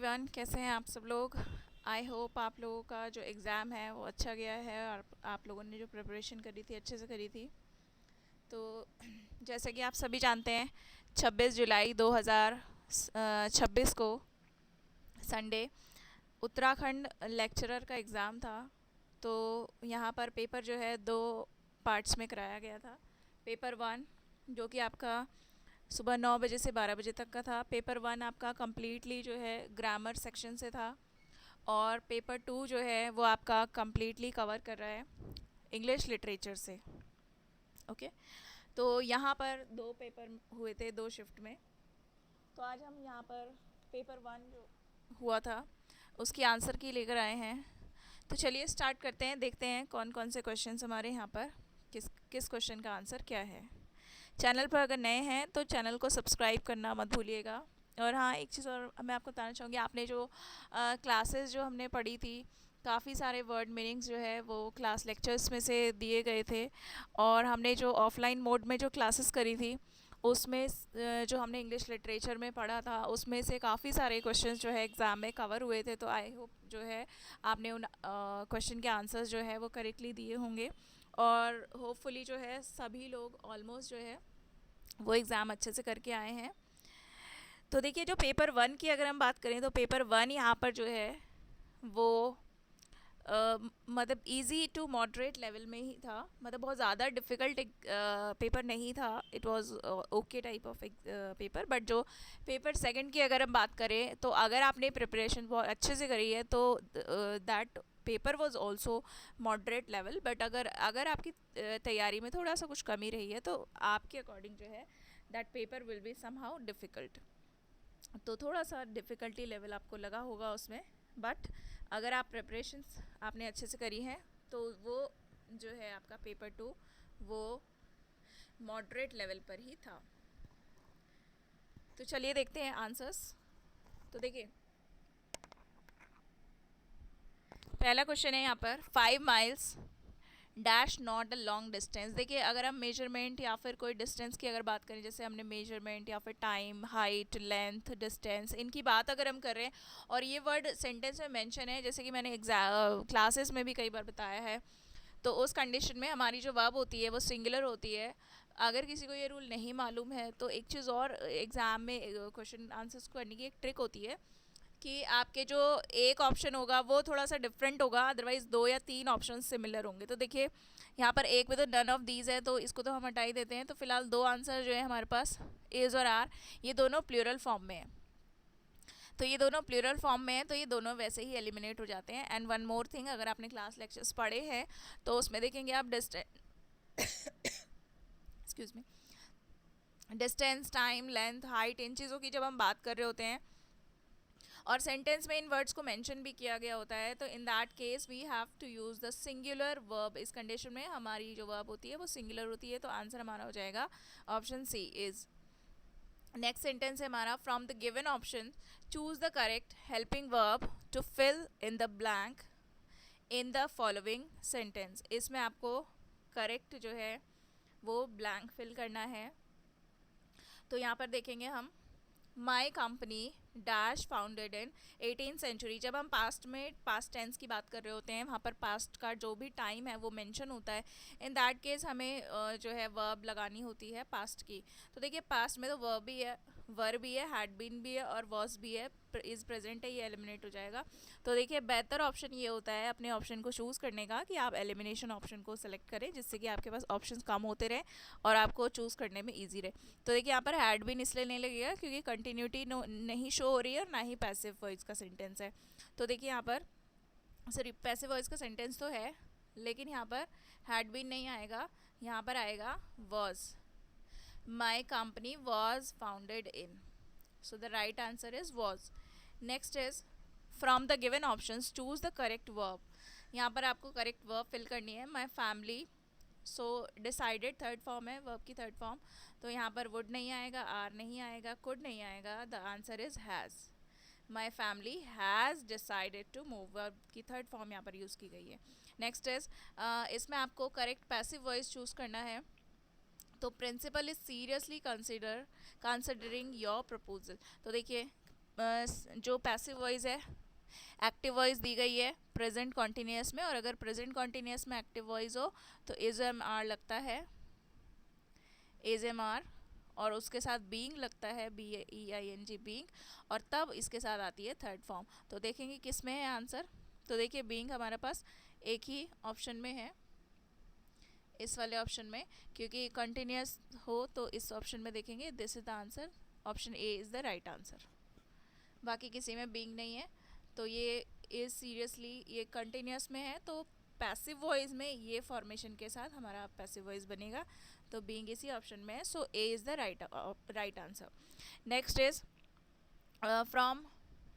Everyone, कैसे हैं आप सब लोग। आई होप आप लोगों का जो एग्ज़ाम है वो अच्छा गया है और आप लोगों ने जो प्रिपरेशन करी थी अच्छे से करी थी। तो जैसे कि आप सभी जानते हैं 26 जुलाई 2026 को संडे उत्तराखंड लेक्चरर का एग्ज़ाम था। तो यहाँ पर पेपर जो है दो पार्ट्स में कराया गया था। पेपर वन जो कि आपका सुबह 9 बजे से 12 बजे तक का था। पेपर वन आपका कम्प्लीटली जो है ग्रामर सेक्शन से था और पेपर टू जो है वो आपका कम्प्लीटली कवर कर रहा है इंग्लिश लिटरेचर से। ओके, तो यहाँ पर दो पेपर हुए थे दो शिफ्ट में। तो आज हम यहाँ पर पेपर वन जो हुआ था उसकी आंसर की लेकर आए हैं। तो चलिए स्टार्ट करते हैं, देखते हैं कौन कौन से क्वेश्चन हमारे यहाँ पर किस किस क्वेश्चन का आंसर क्या है। चैनल पर अगर नए हैं तो चैनल को सब्सक्राइब करना मत भूलिएगा। और हाँ, एक चीज़ और मैं आपको बताना चाहूँगी, आपने जो क्लासेस जो हमने पढ़ी थी काफ़ी सारे वर्ड मीनिंग्स जो है वो क्लास लेक्चर्स में से दिए गए थे। और हमने जो ऑफलाइन मोड में जो क्लासेस करी थी उसमें जो हमने इंग्लिश लिटरेचर में पढ़ा था उसमें से काफ़ी सारे क्वेश्चंस जो है एग्ज़ाम में कवर हुए थे। तो आई होप जो है आपने उन क्वेश्चन के आंसर्स जो है वो करेक्टली दिए होंगे और होपफुली जो है सभी लोग ऑलमोस्ट जो है वो एग्ज़ाम अच्छे से करके आए हैं। तो देखिए, जो पेपर वन की अगर हम बात करें तो पेपर वन यहाँ पर जो है वो मतलब इजी टू मॉडरेट लेवल में ही था। मतलब बहुत ज़्यादा डिफ़िकल्ट पेपर नहीं था। It was okay type of paper. But जो पेपर सेकंड की अगर हम बात करें तो अगर आपने प्रिपरेशन बहुत अच्छे से करी है तो that paper was also moderate level. But अगर अगर आपकी तैयारी में थोड़ा सा कुछ कमी रही है तो आपके अकॉर्डिंग जो है that paper will be somehow difficult. तो थोड़ा सा डिफ़िकल्टी लेवल आपको लगा होगा उसमें। बट अगर आप प्रिपरेशंस आपने अच्छे से करी हैं तो वो जो है आपका पेपर टू वो मॉडरेट लेवल पर ही था। तो चलिए देखते हैं आंसर्स। तो देखिए, पहला क्वेश्चन है यहाँ पर 5 miles dash not a long distance. देखिए, अगर हम मेजरमेंट या फिर कोई डिस्टेंस की अगर बात करें, जैसे हमने मेजरमेंट या फिर टाइम, हाइट, लेंथ, डिस्टेंस, इनकी बात अगर हम कर रहे हैं और ये वर्ड सेंटेंस में मेंशन है, जैसे कि मैंने क्लासेस में भी कई बार बताया है, तो उस कंडीशन में हमारी जो वर्ब होती है वो सिंगुलर होती है। अगर किसी को ये रूल नहीं मालूम है तो एक चीज़ और एग्ज़ाम में क्वेश्चन आंसर्स करने की एक ट्रिक होती है कि आपके जो एक ऑप्शन होगा वो थोड़ा सा डिफरेंट होगा, अदरवाइज दो या तीन ऑप्शन सिमिलर होंगे। तो देखिए, यहाँ पर एक में तो नन ऑफ दीज है तो इसको तो हम हटा ही देते हैं। तो फिलहाल दो आंसर जो है हमारे पास इज़ और आर, ये दोनों प्लूरल फॉर्म में है। तो ये दोनों प्लूरल फॉर्म में है तो ये दोनों वैसे ही एलिमिनेट हो जाते हैं। एंड वन मोर थिंग, अगर आपने क्लास लेक्चर्स पढ़े हैं तो उसमें देखेंगे आप excuse me, distance, time, length, height, इन चीज़ों की जब हम बात कर रहे होते हैं और सेंटेंस में इन वर्ड्स को मेंशन भी किया गया होता है तो in that case we have to use the singular verb. इस कंडीशन में हमारी जो वर्ब होती है वो सिंगुलर होती है। तो आंसर हमारा हो जाएगा option C is. Next sentence है हमारा, from the given option choose the correct helping verb to fill in the blank in the following sentence. इसमें आपको करेक्ट जो है वो ब्लैंक फिल करना है। तो यहाँ पर देखेंगे हम, my company dash founded in 18th century. जब हम पास्ट में पास्ट टेंस की बात कर रहे होते हैं वहाँ पर पास्ट का जो भी टाइम है वो मेंशन होता है। इन दैट केस हमें जो है वर्ब लगानी होती है पास्ट की। तो देखिए, पास्ट में तो वर्ब भी है, वर भी है, हैड बीन भी है और वॉज भी है, इज़ प्रेजेंट है, ये एलिमिनेट हो जाएगा। तो देखिए, बेहतर ऑप्शन ये होता है अपने ऑप्शन को चूज़ करने का कि आप एलिमिनेशन ऑप्शन को सेलेक्ट करें, जिससे कि आपके पास ऑप्शन कम होते रहें और आपको चूज़ करने में ईजी रहे। तो देखिए, यहाँ पर हैड बीन इसलिए नहीं लगेगा क्योंकि कंटिन्यूटी नहीं शो हो रही है और ना ही पैसिव वॉइस का सेंटेंस है। तो देखिए, यहाँ पर सॉरी, पैसिव वॉइस का सेंटेंस तो है लेकिन यहाँ पर हैड बीन नहीं आएगा, यहाँ पर आएगा was. My company was founded in, so the right answer is was. Next is, from the given options choose the correct verb. यहाँ पर आपको करेक्ट वर्ब फिल करनी है। My family, so decided third form है verb की third form, तो यहाँ पर वुड नहीं आएगा, आर नहीं आएगा, कुड नहीं आएगा, the answer is has. My family has decided to move, verb की थर्ड फॉर्म यहाँ पर यूज़ की गई है। नेक्स्ट इज, इसमें आपको करेक्ट पैसिव वॉइस चूज़ करना है। तो principal is seriously considering your proposal. तो देखिए, जो पैसिव वॉइस है एक्टिव वॉइस दी गई है प्रेजेंट कॉन्टिन्यूस में, और अगर प्रेजेंट कॉन्टिन्यूस में एक्टिव वॉइस हो तो इज एम आर लगता है इज एम आर, और उसके साथ बीइंग लगता है B E I N G being, और तब इसके साथ आती है थर्ड फॉर्म। तो देखेंगे किस में है आंसर। तो देखिए बीइंग हमारे पास एक ही ऑप्शन में है, इस वाले ऑप्शन में, क्योंकि कंटिन्यूस हो तो इस ऑप्शन में देखेंगे this is the answer, option A is the right answer. बाकी किसी में बीइंग नहीं है, तो ये इज सीरियसली ये कंटिन्यूस में है, तो पैसिव वॉइस में ये फॉर्मेशन के साथ हमारा पैसिव वॉइस बनेगा, तो बीइंग इसी ऑप्शन में है, so A is the right answer. Next is from,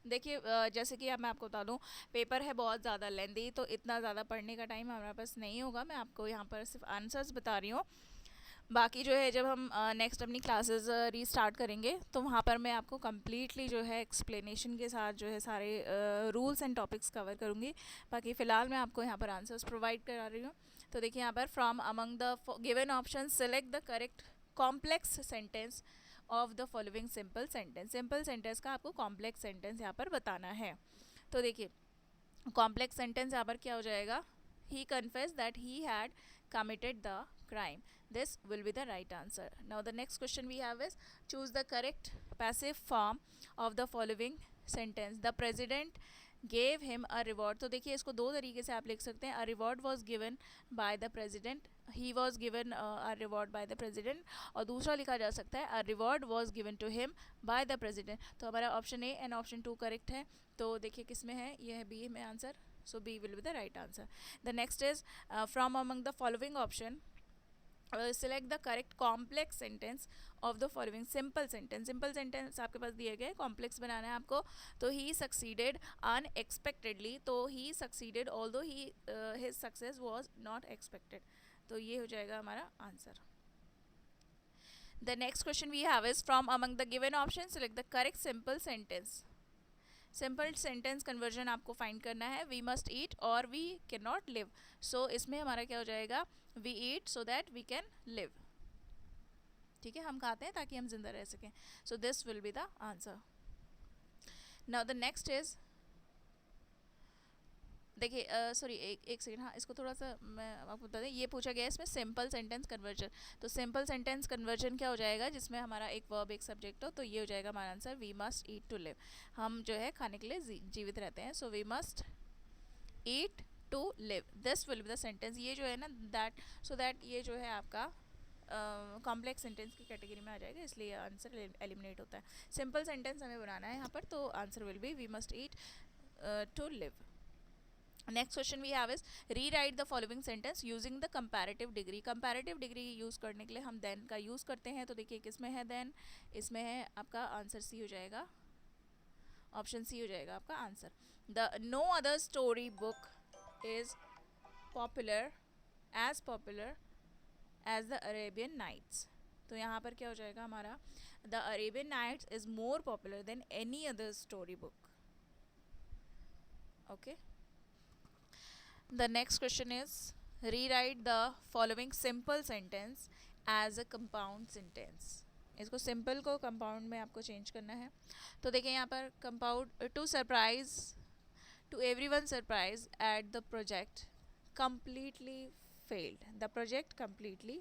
देखिए जैसे कि अब मैं आपको बता दूं पेपर है बहुत ज़्यादा लेंदी, तो इतना ज़्यादा पढ़ने का टाइम हमारे पास नहीं होगा, मैं आपको यहाँ पर सिर्फ आंसर्स बता रही हूँ। बाकी जो है जब हम नेक्स्ट अपनी क्लासेस रीस्टार्ट करेंगे तो वहाँ पर मैं आपको कम्प्लीटली जो है एक्सप्लेनेशन के साथ जो है सारे रूल्स एंड टॉपिक्स कवर करूँगी। बाकी फ़िलहाल मैं आपको यहाँ पर आंसर्स प्रोवाइड करा रही हूँ। तो देखिए यहाँ पर from among the given option select the correct complex sentence of the following simple sentence. Simple sentence का आपको कॉम्प्लेक्स सेंटेंस यहाँ पर बताना है। तो देखिए कॉम्प्लेक्स सेंटेंस यहाँ पर क्या हो जाएगा, he confess that he had committed the crime. This will be the right answer. Now the next question we have is choose the correct passive form of the following sentence. The president gave him a reward. तो देखिए इसको दो तरीके से आप लिख सकते हैं, a reward was given by the president, he was given a reward by the president, और दूसरा लिखा जा सकता है a reward was given to him by the president। तो हमारा option A and option two correct है। तो देखिए किस में है, यह है बी में answer, so B will be the right answer. The next is from among the following option select the correct complex sentence of the following simple sentence. Simple sentence आपके पास दिए गए, complex बनाना है आपको। तो he succeeded unexpectedly, तो he succeeded although his success was not expected। तो ये हो जाएगा हमारा answer. The next question we have is from among the given options select the correct simple sentence। Simple sentence conversion आपको find करना है, we must eat और we can not live. So इसमें हमारा क्या हो जाएगा, we eat so that we can live. ठीक है, हम खाते हैं ताकि हम जिंदा रह सकें। So this will be the answer. Now the next is, देखिए सॉरी एक सेकेंड, हाँ इसको थोड़ा सा मैं आपको बता दें, ये पूछा गया है इसमें सिंपल सेंटेंस कन्वर्जन। तो सिंपल सेंटेंस कन्वर्जन क्या हो जाएगा, जिसमें हमारा एक वर्ब एक सब्जेक्ट हो, तो ये हो जाएगा हमारा answer we must eat to live. हम जो है खाने के लिए जीवित रहते हैं, so we must eat to live, this will be the sentence. ये जो है ना दैट, सो दैट ये जो है आपका कॉम्प्लेक्स सेंटेंस की कैटेगरी में आ जाएगा, इसलिए आंसर एलिमिनेट होता है। सिंपल सेंटेंस हमें बनाना है यहाँ पर, तो answer will be we must eat to live. Next question we have is rewrite the following sentence using the comparative degree. Comparative degree use करने के लिए हम देन का यूज़ करते हैं। तो देखिए किस में है देन, इसमें है आपका आंसर सी हो जाएगा, ऑप्शन सी हो जाएगा आपका answer. The no other story book is popular as the Arabian nights. तो यहाँ पर क्या हो जाएगा हमारा, the Arabian nights is more popular than any other story book. Okay, the next question is rewrite the following simple sentence as a compound sentence। इसको simple को compound में आपको चेंज करना है। तो देखिए यहाँ पर compound, to surprise to everyone surprise at the project completely failed, the project completely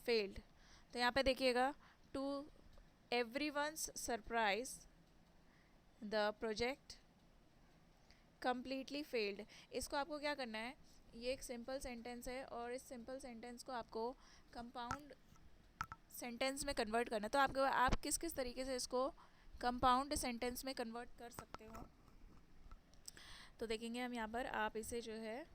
failed। तो यहाँ पे देखिएगा to everyone's surprise the project completely failed। इसको आपको क्या करना है, ये एक सिंपल सेंटेंस है और इस सिंपल सेंटेंस को आपको कंपाउंड सेंटेंस में कन्वर्ट करना है। तो आपको आप किस किस तरीके से इसको कंपाउंड सेंटेंस में कन्वर्ट कर सकते हो, तो देखेंगे हम यहाँ पर। आप इसे जो है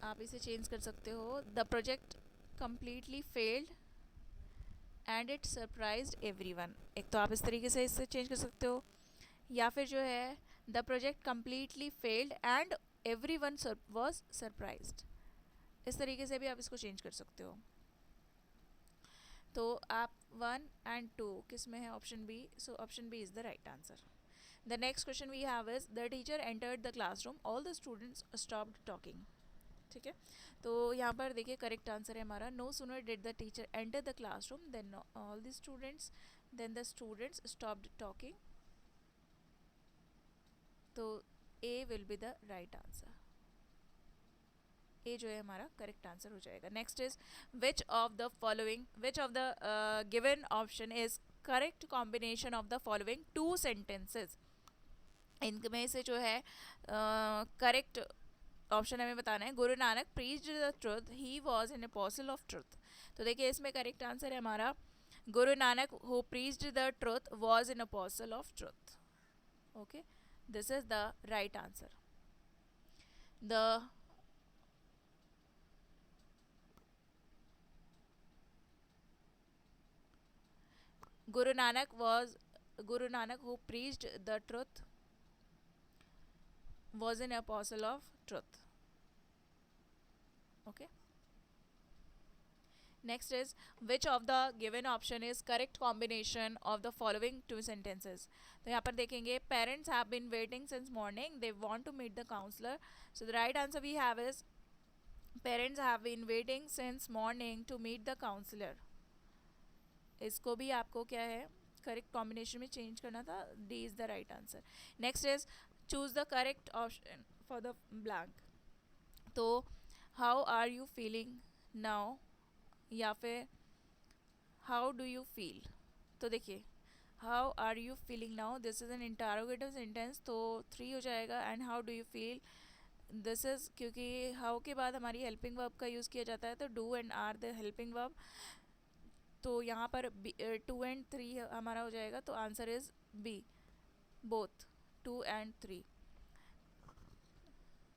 आप इसे चेंज कर सकते हो, the project completely failed and it surprised everyone. एक तो आप इस तरीके से इससे चेंज कर सकते हो, या फिर जो है the project completely failed and everyone was surprised, इस तरीके से भी आप इसको चेंज कर सकते हो। तो आप 1 एंड 2 किस में है, option B, so option B is the right answer. The next question we have is the teacher entered the classroom, all the students stopped talking. ठीक है, तो यहाँ पर देखिए करेक्ट आंसर है हमारा, no sooner did the teacher enter the classroom then all the students then the students stopped talking, तो A will be the right answer, A जो है हमारा करेक्ट आंसर हो जाएगा। Next is which of the following, which of the given option is correct combination of the following two sentences, इनमें से जो है करेक्ट ऑप्शन हमें बताना है। Guru Nanak preached the truth, he was an apostle of truth, तो देखिए इसमें करेक्ट आंसर है हमारा Guru Nanak who preached the truth was an apostle of truth. Okay, this is the right answer. The Guru Nanak who preached the truth was an apostle of truth. Okay. Next is which of the given option is correct combination of the following two sentences. तो यहाँ पर देखेंगे parents have been waiting since morning, they want to meet the counselor. So the right answer we have is parents have been waiting since morning to meet the counselor. इसको भी आपको क्या है correct combination में change करना था, D is the right answer. Next is choose the correct option for the blank, तो how are you feeling now या फिर हाउ डू यू फील, तो देखिए how are you feeling now this is an interrogative sentence, तो 3 हो जाएगा। And how do you feel this is, क्योंकि how के बाद हमारी हेल्पिंग वर्ब का यूज़ किया जाता है, तो do and are the helping verb, तो यहाँ पर 2 एंड 3 हमारा हो जाएगा, तो answer is B, both 2 and 3।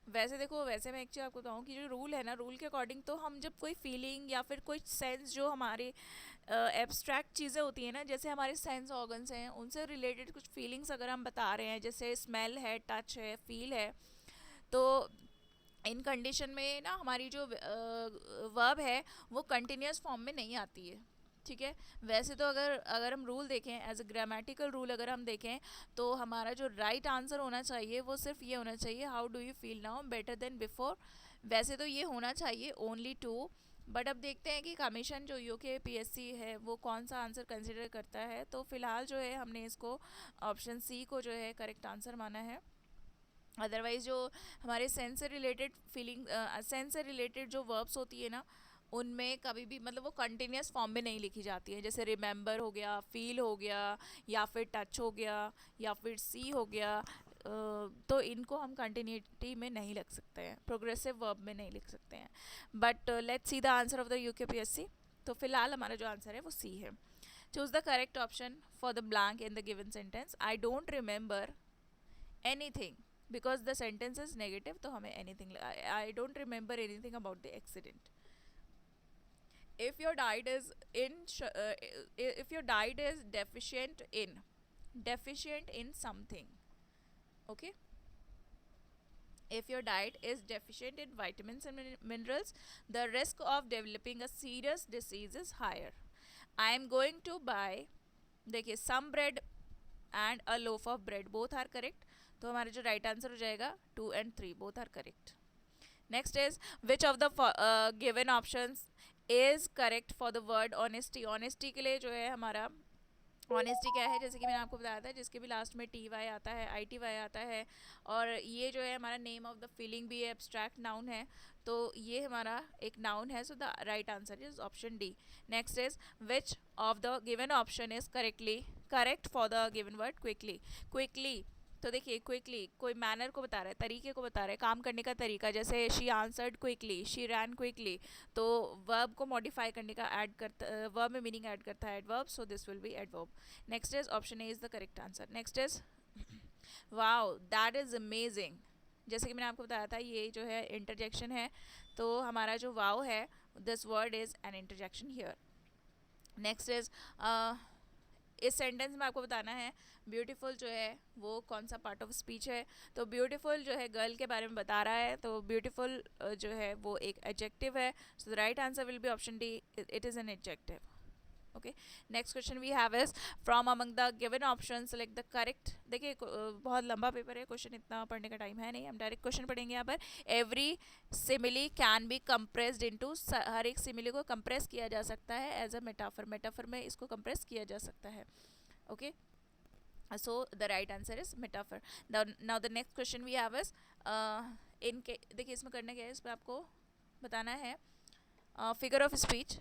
वैसे देखो, वैसे मैं एक चीज़ आपको बताऊँ कि जो रूल है ना, रूल के अकॉर्डिंग तो हम जब कोई फीलिंग या फिर कोई सेंस जो हमारे एब्स्ट्रैक्ट चीज़ें होती हैं ना, जैसे हमारे सेंस ऑर्गन्स हैं, उनसे रिलेटेड कुछ फीलिंग्स अगर हम बता रहे हैं, जैसे स्मेल है, टच है, फील है, तो इन कंडीशन में ना हमारी जो वर्ब है वो कंटिन्यूस फॉर्म में नहीं आती है, ठीक है। वैसे तो अगर हम रूल देखें, एज अ ग्रामेटिकल रूल अगर हम देखें, तो हमारा जो राइट आंसर होना चाहिए वो सिर्फ ये होना चाहिए, how do you feel now better than before. वैसे तो ये होना चाहिए ओनली टू, बट अब देखते हैं कि कमीशन जो यूके पीएससी है वो कौन सा आंसर कंसिडर करता है, तो फिलहाल जो है हमने इसको ऑप्शन सी को जो है करेक्ट आंसर माना है। अदरवाइज जो हमारे सेंस से रिलेटेड फीलिंग, सेंस से रिलेटेड जो वर्ब्स होती है ना, उनमें कभी भी मतलब वो कंटिन्यूस फॉर्म में नहीं लिखी जाती है, जैसे रिमेंबर हो गया, फील हो गया, या फिर टच हो गया, या फिर सी हो गया, तो इनको हम कंटिन्यूटी में नहीं लिख सकते हैं, प्रोग्रेसिव वर्ब में नहीं लिख सकते हैं। But let's see the answer of the UKPSC, तो फिलहाल हमारा जो आंसर है वो सी है। Choose the correct option for the blank in the given sentence. I don't remember anything because the sentence is negative, तो हमें anything, I don't remember anything about the accident. if your diet is if your diet is deficient in something, okay, if your diet is deficient in vitamins and minerals, the risk of developing a serious disease is higher. I am going to buy, देखिए some bread and a loaf of bread, both are correct, तो हमारा जो right answer हो जाएगा 2 and 3 both are correct. Next is which of the given options is correct for the word honesty. honesty के लिए जो है हमारा honesty क्या है, जैसे कि मैंने आपको बताया था, जिसके भी लास्ट में टी वाई आता है, आई टी वाई आता है, और ये जो है हमारा नेम ऑफ द फीलिंग भी एब्स्ट्रैक्ट नाउन है, तो ये हमारा एक नाउन है, so the right answer is option D. Next is which of the given option is correctly correct for the given word quickly. Quickly, तो देखिए क्विकली कोई मैनर को बता रहा है, तरीके को बता रहा है, काम करने का तरीका, जैसे she answered quickly, she rain quickly, तो वर्ब को मॉडिफाई करने का ऐड करता, वर्ब में मीनिंग ऐड करता है adverb, so this will B adverb. Next is option A is the correct answer. Next is wow that is amazing, जैसे कि मैंने आपको बताया था ये जो है इंटरजेक्शन है, तो हमारा जो वाओ है this word is an interjection here. Next is इस सेंटेंस में आपको बताना है ब्यूटीफुल जो है वो कौन सा पार्ट ऑफ स्पीच है, तो ब्यूटीफुल जो है गर्ल के बारे में बता रहा है, तो ब्यूटीफुल जो है वो एक एडजेक्टिव है, so the right answer will be option D, it is an adjective. Okay, next question we have is from among the given option select the correct. देखिए बहुत लंबा पेपर है, क्वेश्चन इतना पढ़ने का टाइम है नहीं, हम डायरेक्ट क्वेश्चन पढ़ेंगे यहाँ पर। Every simile can be compressed into, हर एक सिमिली को कंप्रेस किया जा सकता है एज अ मेटाफर, मेटाफर में इसको कंप्रेस किया जा सकता है। Okay, so the right answer is metaphor. Now the next question we have is in देखिए इसमें करना क्या है, इसमें आपको बताना है फिगर ऑफ स्पीच।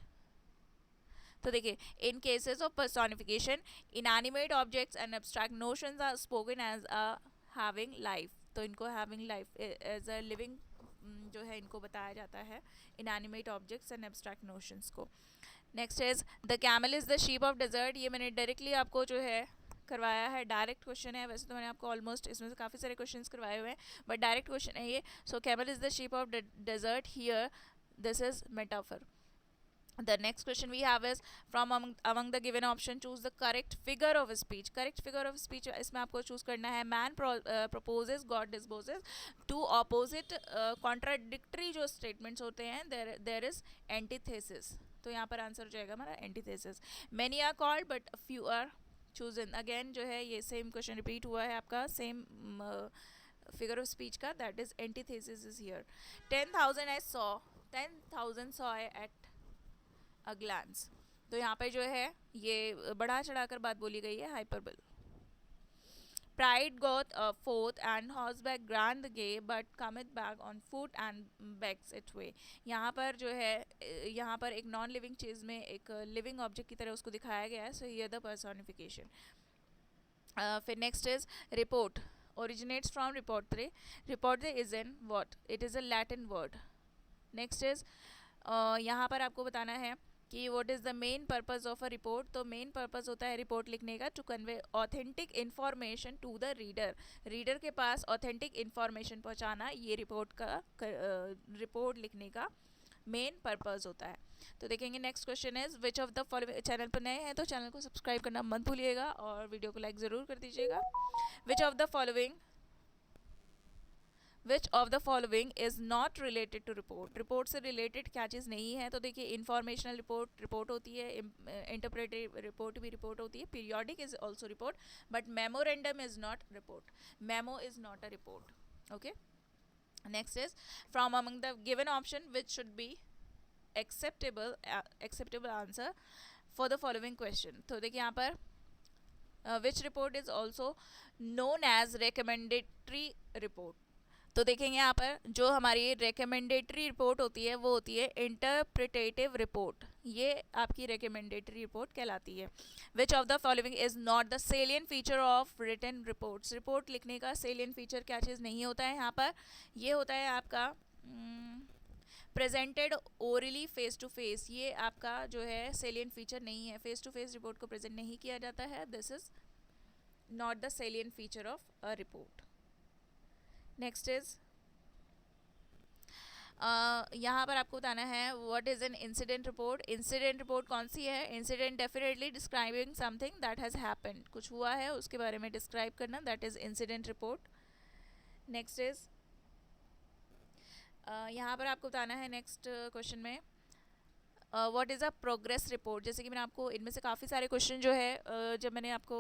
तो देखिए in cases of personification inanimate objects and abstract notions are spoken as a having life, तो इनको having life as a living जो है इनको बताया जाता है inanimate objects and abstract notions को। Next is the camel is the sheep of desert, ये मैंने डायरेक्टली आपको जो है करवाया है, डायरेक्ट क्वेश्चन है, वैसे तो मैंने आपको ऑलमोस्ट इसमें से काफ़ी सारे क्वेश्चंस करवाए हुए हैं, बट डायरेक्ट क्वेश्चन है ये। So camel is the sheep of desert, here this is metaphor. The next question we have is from among the given option choose the correct figure of speech. Correct figure of speech इसमें आपको choose करना है man proposes God disposes, two opposite contradictory जो statements होते हैं there is antithesis, तो यहाँ पर आंसर हो जाएगा हमारा antithesis. Many are called but few are chosen. Again जो है ये सेम क्वेश्चन रिपीट हुआ है आपका, सेम figure of speech का, that is antithesis is here. 10,000 saw I at a glance, तो यहाँ पे जो है ये बढ़ा चढ़ाकर बात बोली गई है, hyperbole. Pride goeth forth and horseback grand gay but cometh back on foot and begs it way. यहाँ पर जो है यहाँ पर एक नॉन लिविंग चीज़ में एक लिविंग ऑब्जेक्ट की तरह उसको दिखाया गया है, सो हियर द पर्सोनिफिकेशन। फिर next is report originates from reportere. Reportere is in what? It is a Latin word. Next is यहाँ पर आपको बताना है कि what is the main purpose of a report, तो मेन पर्पस होता है रिपोर्ट लिखने का to convey authentic information to the reader, reader के पास ऑथेंटिक इन्फॉर्मेशन पहुँचाना, ये रिपोर्ट का रिपोर्ट लिखने का मेन पर्पस होता है। तो देखेंगे next question is which of the following, channel पर नए हैं तो चैनल को सब्सक्राइब करना मत भूलिएगा और वीडियो को लाइक ज़रूर कर दीजिएगा। Which of the following which of the following is not related to report, report से रिलेटेड क्या चीज़ नहीं है, तो देखिए इंफॉर्मेशनल रिपोर्ट रिपोर्ट होती है, इंटरप्रेटिव रिपोर्ट भी रिपोर्ट होती है, periodic is also report, but memorandum is not report, memo is not a report. Okay, next is from among the given option which should be acceptable answer for the following question, तो देखिए यहाँ पर which report is also known as recommendatory report, तो देखेंगे यहाँ पर जो हमारी रिकमेंडेटरी रिपोर्ट होती है वो होती है इंटरप्रिटेटिव रिपोर्ट, ये आपकी रिकमेंडेटरी रिपोर्ट कहलाती है। Which of the following is not the salient feature of written reports, report लिखने का सेलियन फीचर क्या चीज़ नहीं होता है यहाँ पर, ये होता है आपका presented orally face to face, ये आपका जो है सेलियन फीचर नहीं है, फेस टू फेस रिपोर्ट को प्रेजेंट नहीं किया जाता है, this is not the salient feature of a report. Next is यहाँ पर आपको बताना है what is an incident report, incident report कौन सी है, incident definitely describing something that has happened, कुछ हुआ है उसके बारे में डिस्क्राइब करना, that is incident report. Next is यहाँ पर आपको बताना है नेक्स्ट क्वेश्चन में what is a progress report, जैसे कि मैंने आपको इनमें से काफ़ी सारे क्वेश्चन जो है जब मैंने आपको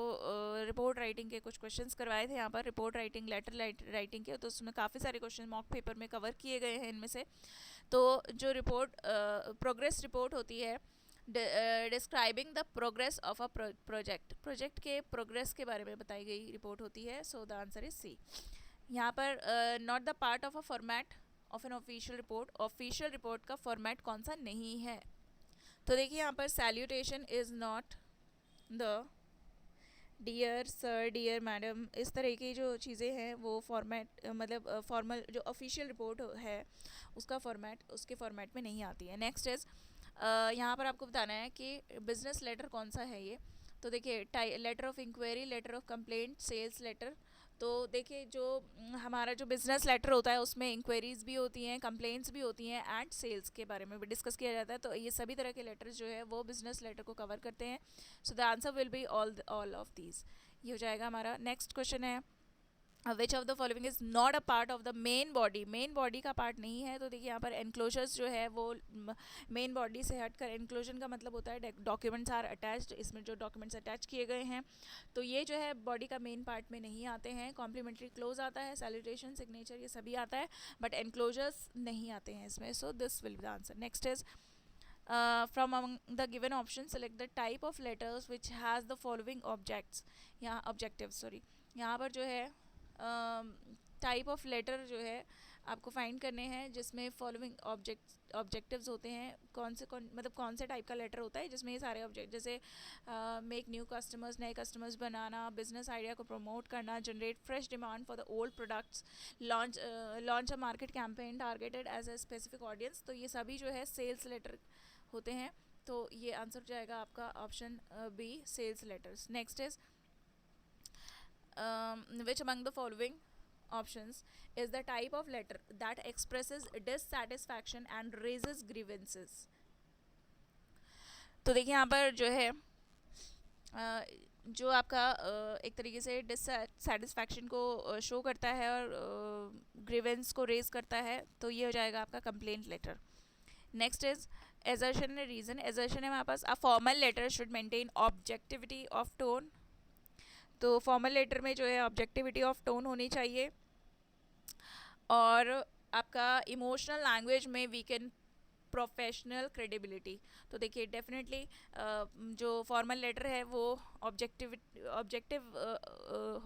रिपोर्ट राइटिंग के कुछ क्वेश्चंस करवाए थे यहाँ पर रिपोर्ट राइटिंग लेटर राइटिंग के, तो उसमें काफ़ी सारे क्वेश्चन मॉक पेपर में कवर किए गए हैं इनमें से। तो जो रिपोर्ट प्रोग्रेस रिपोर्ट होती है describing the progress of a project, project के प्रोग्रेस के बारे में बताई गई रिपोर्ट होती है, so the answer is C. यहाँ पर not the part of a format of an official report, official report का फॉर्मेट कौन सा नहीं है, तो देखिए यहाँ पर salutation is not the dear sir dear madam, इस तरह की जो चीज़ें हैं वो फॉर्मेट मतलब फॉर्मल जो ऑफिशियल रिपोर्ट है उसका फॉर्मेट उसके फॉर्मेट में नहीं आती है। नेक्स्ट इज़ यहाँ पर आपको बताना है कि बिजनेस लेटर कौन सा है ये, तो देखिए letter of inquiry, letter of complaint, sales letter, तो देखिए जो हमारा जो बिज़नेस लेटर होता है उसमें इंक्वायरीज़ भी होती हैं, कंप्लेंट्स भी होती हैं एंड सेल्स के बारे में भी डिस्कस किया जाता है, तो ये सभी तरह के लेटर्स जो है वो बिज़नेस लेटर को कवर करते हैं, सो the answer will be all of these, ये हो जाएगा हमारा। नेक्स्ट क्वेश्चन है which of the following is not a part of the main body, main body का पार्ट नहीं है। तो देखिए यहाँ पर एनक्लोजर्स जो है वो मेन बॉडी से हटकर, एनक्लोजर का मतलब होता है डॉक्यूमेंट्स आर अटैच्ड, इसमें जो डॉक्यूमेंट्स अटैच किए गए हैं, तो ये जो है बॉडी का मेन पार्ट में नहीं आते हैं। कॉम्प्लीमेंट्री क्लोज आता है, सैल्यूटेशन, सिग्नेचर, ये सभी आता है, बट एनक्लोजर्स नहीं आते हैं इसमें। So this will be the answer. Next is from among the given options select the type of letters which has the following objects, यहाँ objectives sorry, यहाँ पर जो है टाइप ऑफ लेटर जो है आपको फाइंड करने हैं जिसमें फॉलोइंग ऑब्जेक्टिव्स होते हैं। मतलब कौन से टाइप का लेटर होता है जिसमें ये सारे ऑब्जेक्ट, जैसे मेक न्यू कस्टमर्स, नए कस्टमर्स बनाना, बिजनेस आइडिया को प्रमोट करना, generate fresh demand for the old products, launch a market campaign targeted as a specific audience, तो ये सभी जो है सेल्स लेटर होते हैं। तो ये आंसर हो जाएगा आपका option B, sales letters. Next is which among the following options is the type of letter that expresses dissatisfaction and raises grievances? तो देखिए यहाँ पर जो है जो आपका एक तरीके से डिससेटिस्फैक्शन को शो करता है और ग्रीवेंस को रेज करता है, तो ये हो जाएगा आपका complaint letter. Next is assertion and reason. Assertion है हमारे पास a formal letter should maintain objectivity of tone, तो फॉर्मल लेटर में जो है ऑब्जेक्टिविटी ऑफ टोन होनी चाहिए, और आपका इमोशनल लैंग्वेज में वीकन प्रोफेशनल क्रेडिबिलिटी। तो देखिए डेफिनेटली जो फॉर्मल लेटर है वो ऑब्जेक्टिव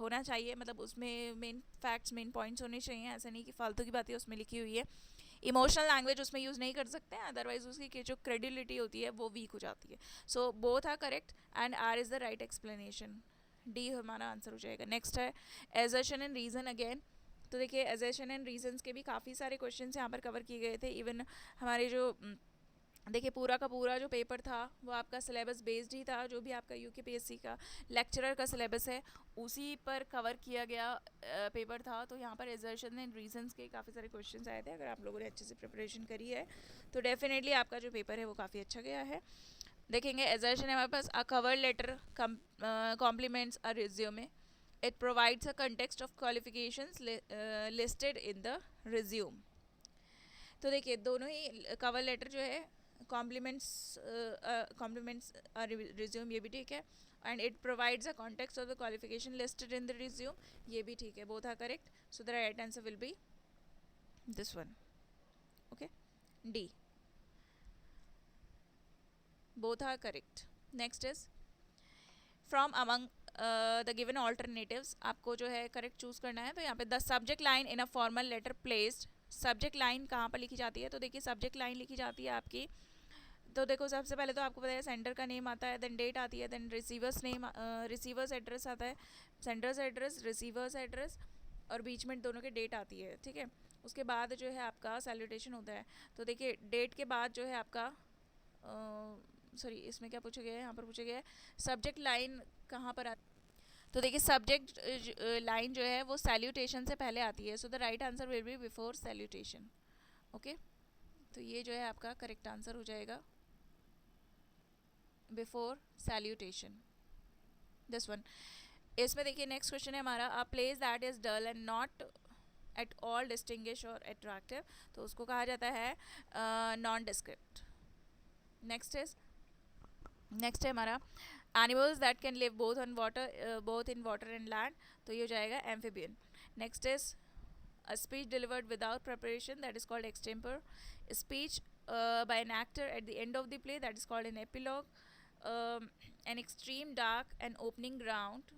होना चाहिए, मतलब उसमें मेन फैक्ट्स, मेन पॉइंट्स होने चाहिए, ऐसा नहीं कि फालतू की बातें उसमें लिखी हुई है। इमोशनल लैंग्वेज उसमें यूज़ नहीं कर सकते हैं, अदरवाइज उसकी जो क्रेडिबिलिटी होती है वो वीक हो जाती है। So both are correct and R is the right explanation. D हमारा आंसर हो जाएगा। नेक्स्ट है एजर्शन एंड रीज़न अगेन। तो देखिए एजर्शन एंड रीजंस के भी काफ़ी सारे क्वेश्चंस यहाँ पर कवर किए गए थे। इवन हमारे जो देखिए पूरा का पूरा जो पेपर था वो आपका सिलेबस बेस्ड ही था, जो भी आपका यूकेपीएससी का लेक्चरर का सिलेबस है उसी पर कवर किया गया पेपर था। तो यहाँ पर एजर्शन एंड रीजंस के काफ़ी सारे क्वेश्चंस आए थे। अगर आप लोगों ने अच्छे से प्रिपरेशन करी है तो डेफिनेटली आपका जो पेपर है वो काफ़ी अच्छा गया है। देखेंगे एजर्शन है हमारे पास a cover letter compliments a resume, it provides a context of qualifications listed in the resume. तो देखिए दोनों ही कवर लेटर जो है कॉम्प्लीमेंट्स रिज्यूम, ये भी ठीक है, and it provides a context of the qualification listed in the resume, ये भी ठीक है, both are correct. So the right answer will be this one, okay, D, both are correct. Next is from among the given alternatives, आपको जो है correct choose करना है। तो यहाँ पे the subject line in a formal letter placed, subject line कहाँ पर लिखी जाती है? तो देखिए सब्जेक्ट लाइन लिखी जाती है आपकी, तो देखो सबसे पहले तो आपको पता है सेंटर का नेम आता है, देन डेट आती है, then receiver's name, receiver's address आता है, सेंडर्स एड्रेस, रिसीवर्स एड्रेस, और बीच में दोनों के डेट आती है, ठीक है। उसके बाद जो है आपका सैल्यूटेशन होता है। तो देखिए डेट के बाद जो है आपका सॉरी इसमें क्या पूछा गया है, यहाँ पर पूछा गया है सब्जेक्ट लाइन कहाँ पर आती है। तो देखिए सब्जेक्ट लाइन जो है वो सैल्यूटेशन से पहले आती है। So the right answer will B before salutation, okay. तो ये जो है आपका करेक्ट आंसर हो जाएगा बिफोर सैल्यूटेशन, दिस वन। इसमें देखिए नेक्स्ट क्वेश्चन है हमारा a place that is dull and not at all distinguish और अट्रैक्टिव, तो उसको कहा जाता है नॉन डिस्क्रिप्ट। नेक्स्ट है हमारा animals that can live both on water, both in water and land, तो ये हो जाएगा amphibian. Next is a speech delivered without preparation that is called extempore, speech by an actor at the end of the play that is called an epilogue, an extreme dark and opening ground,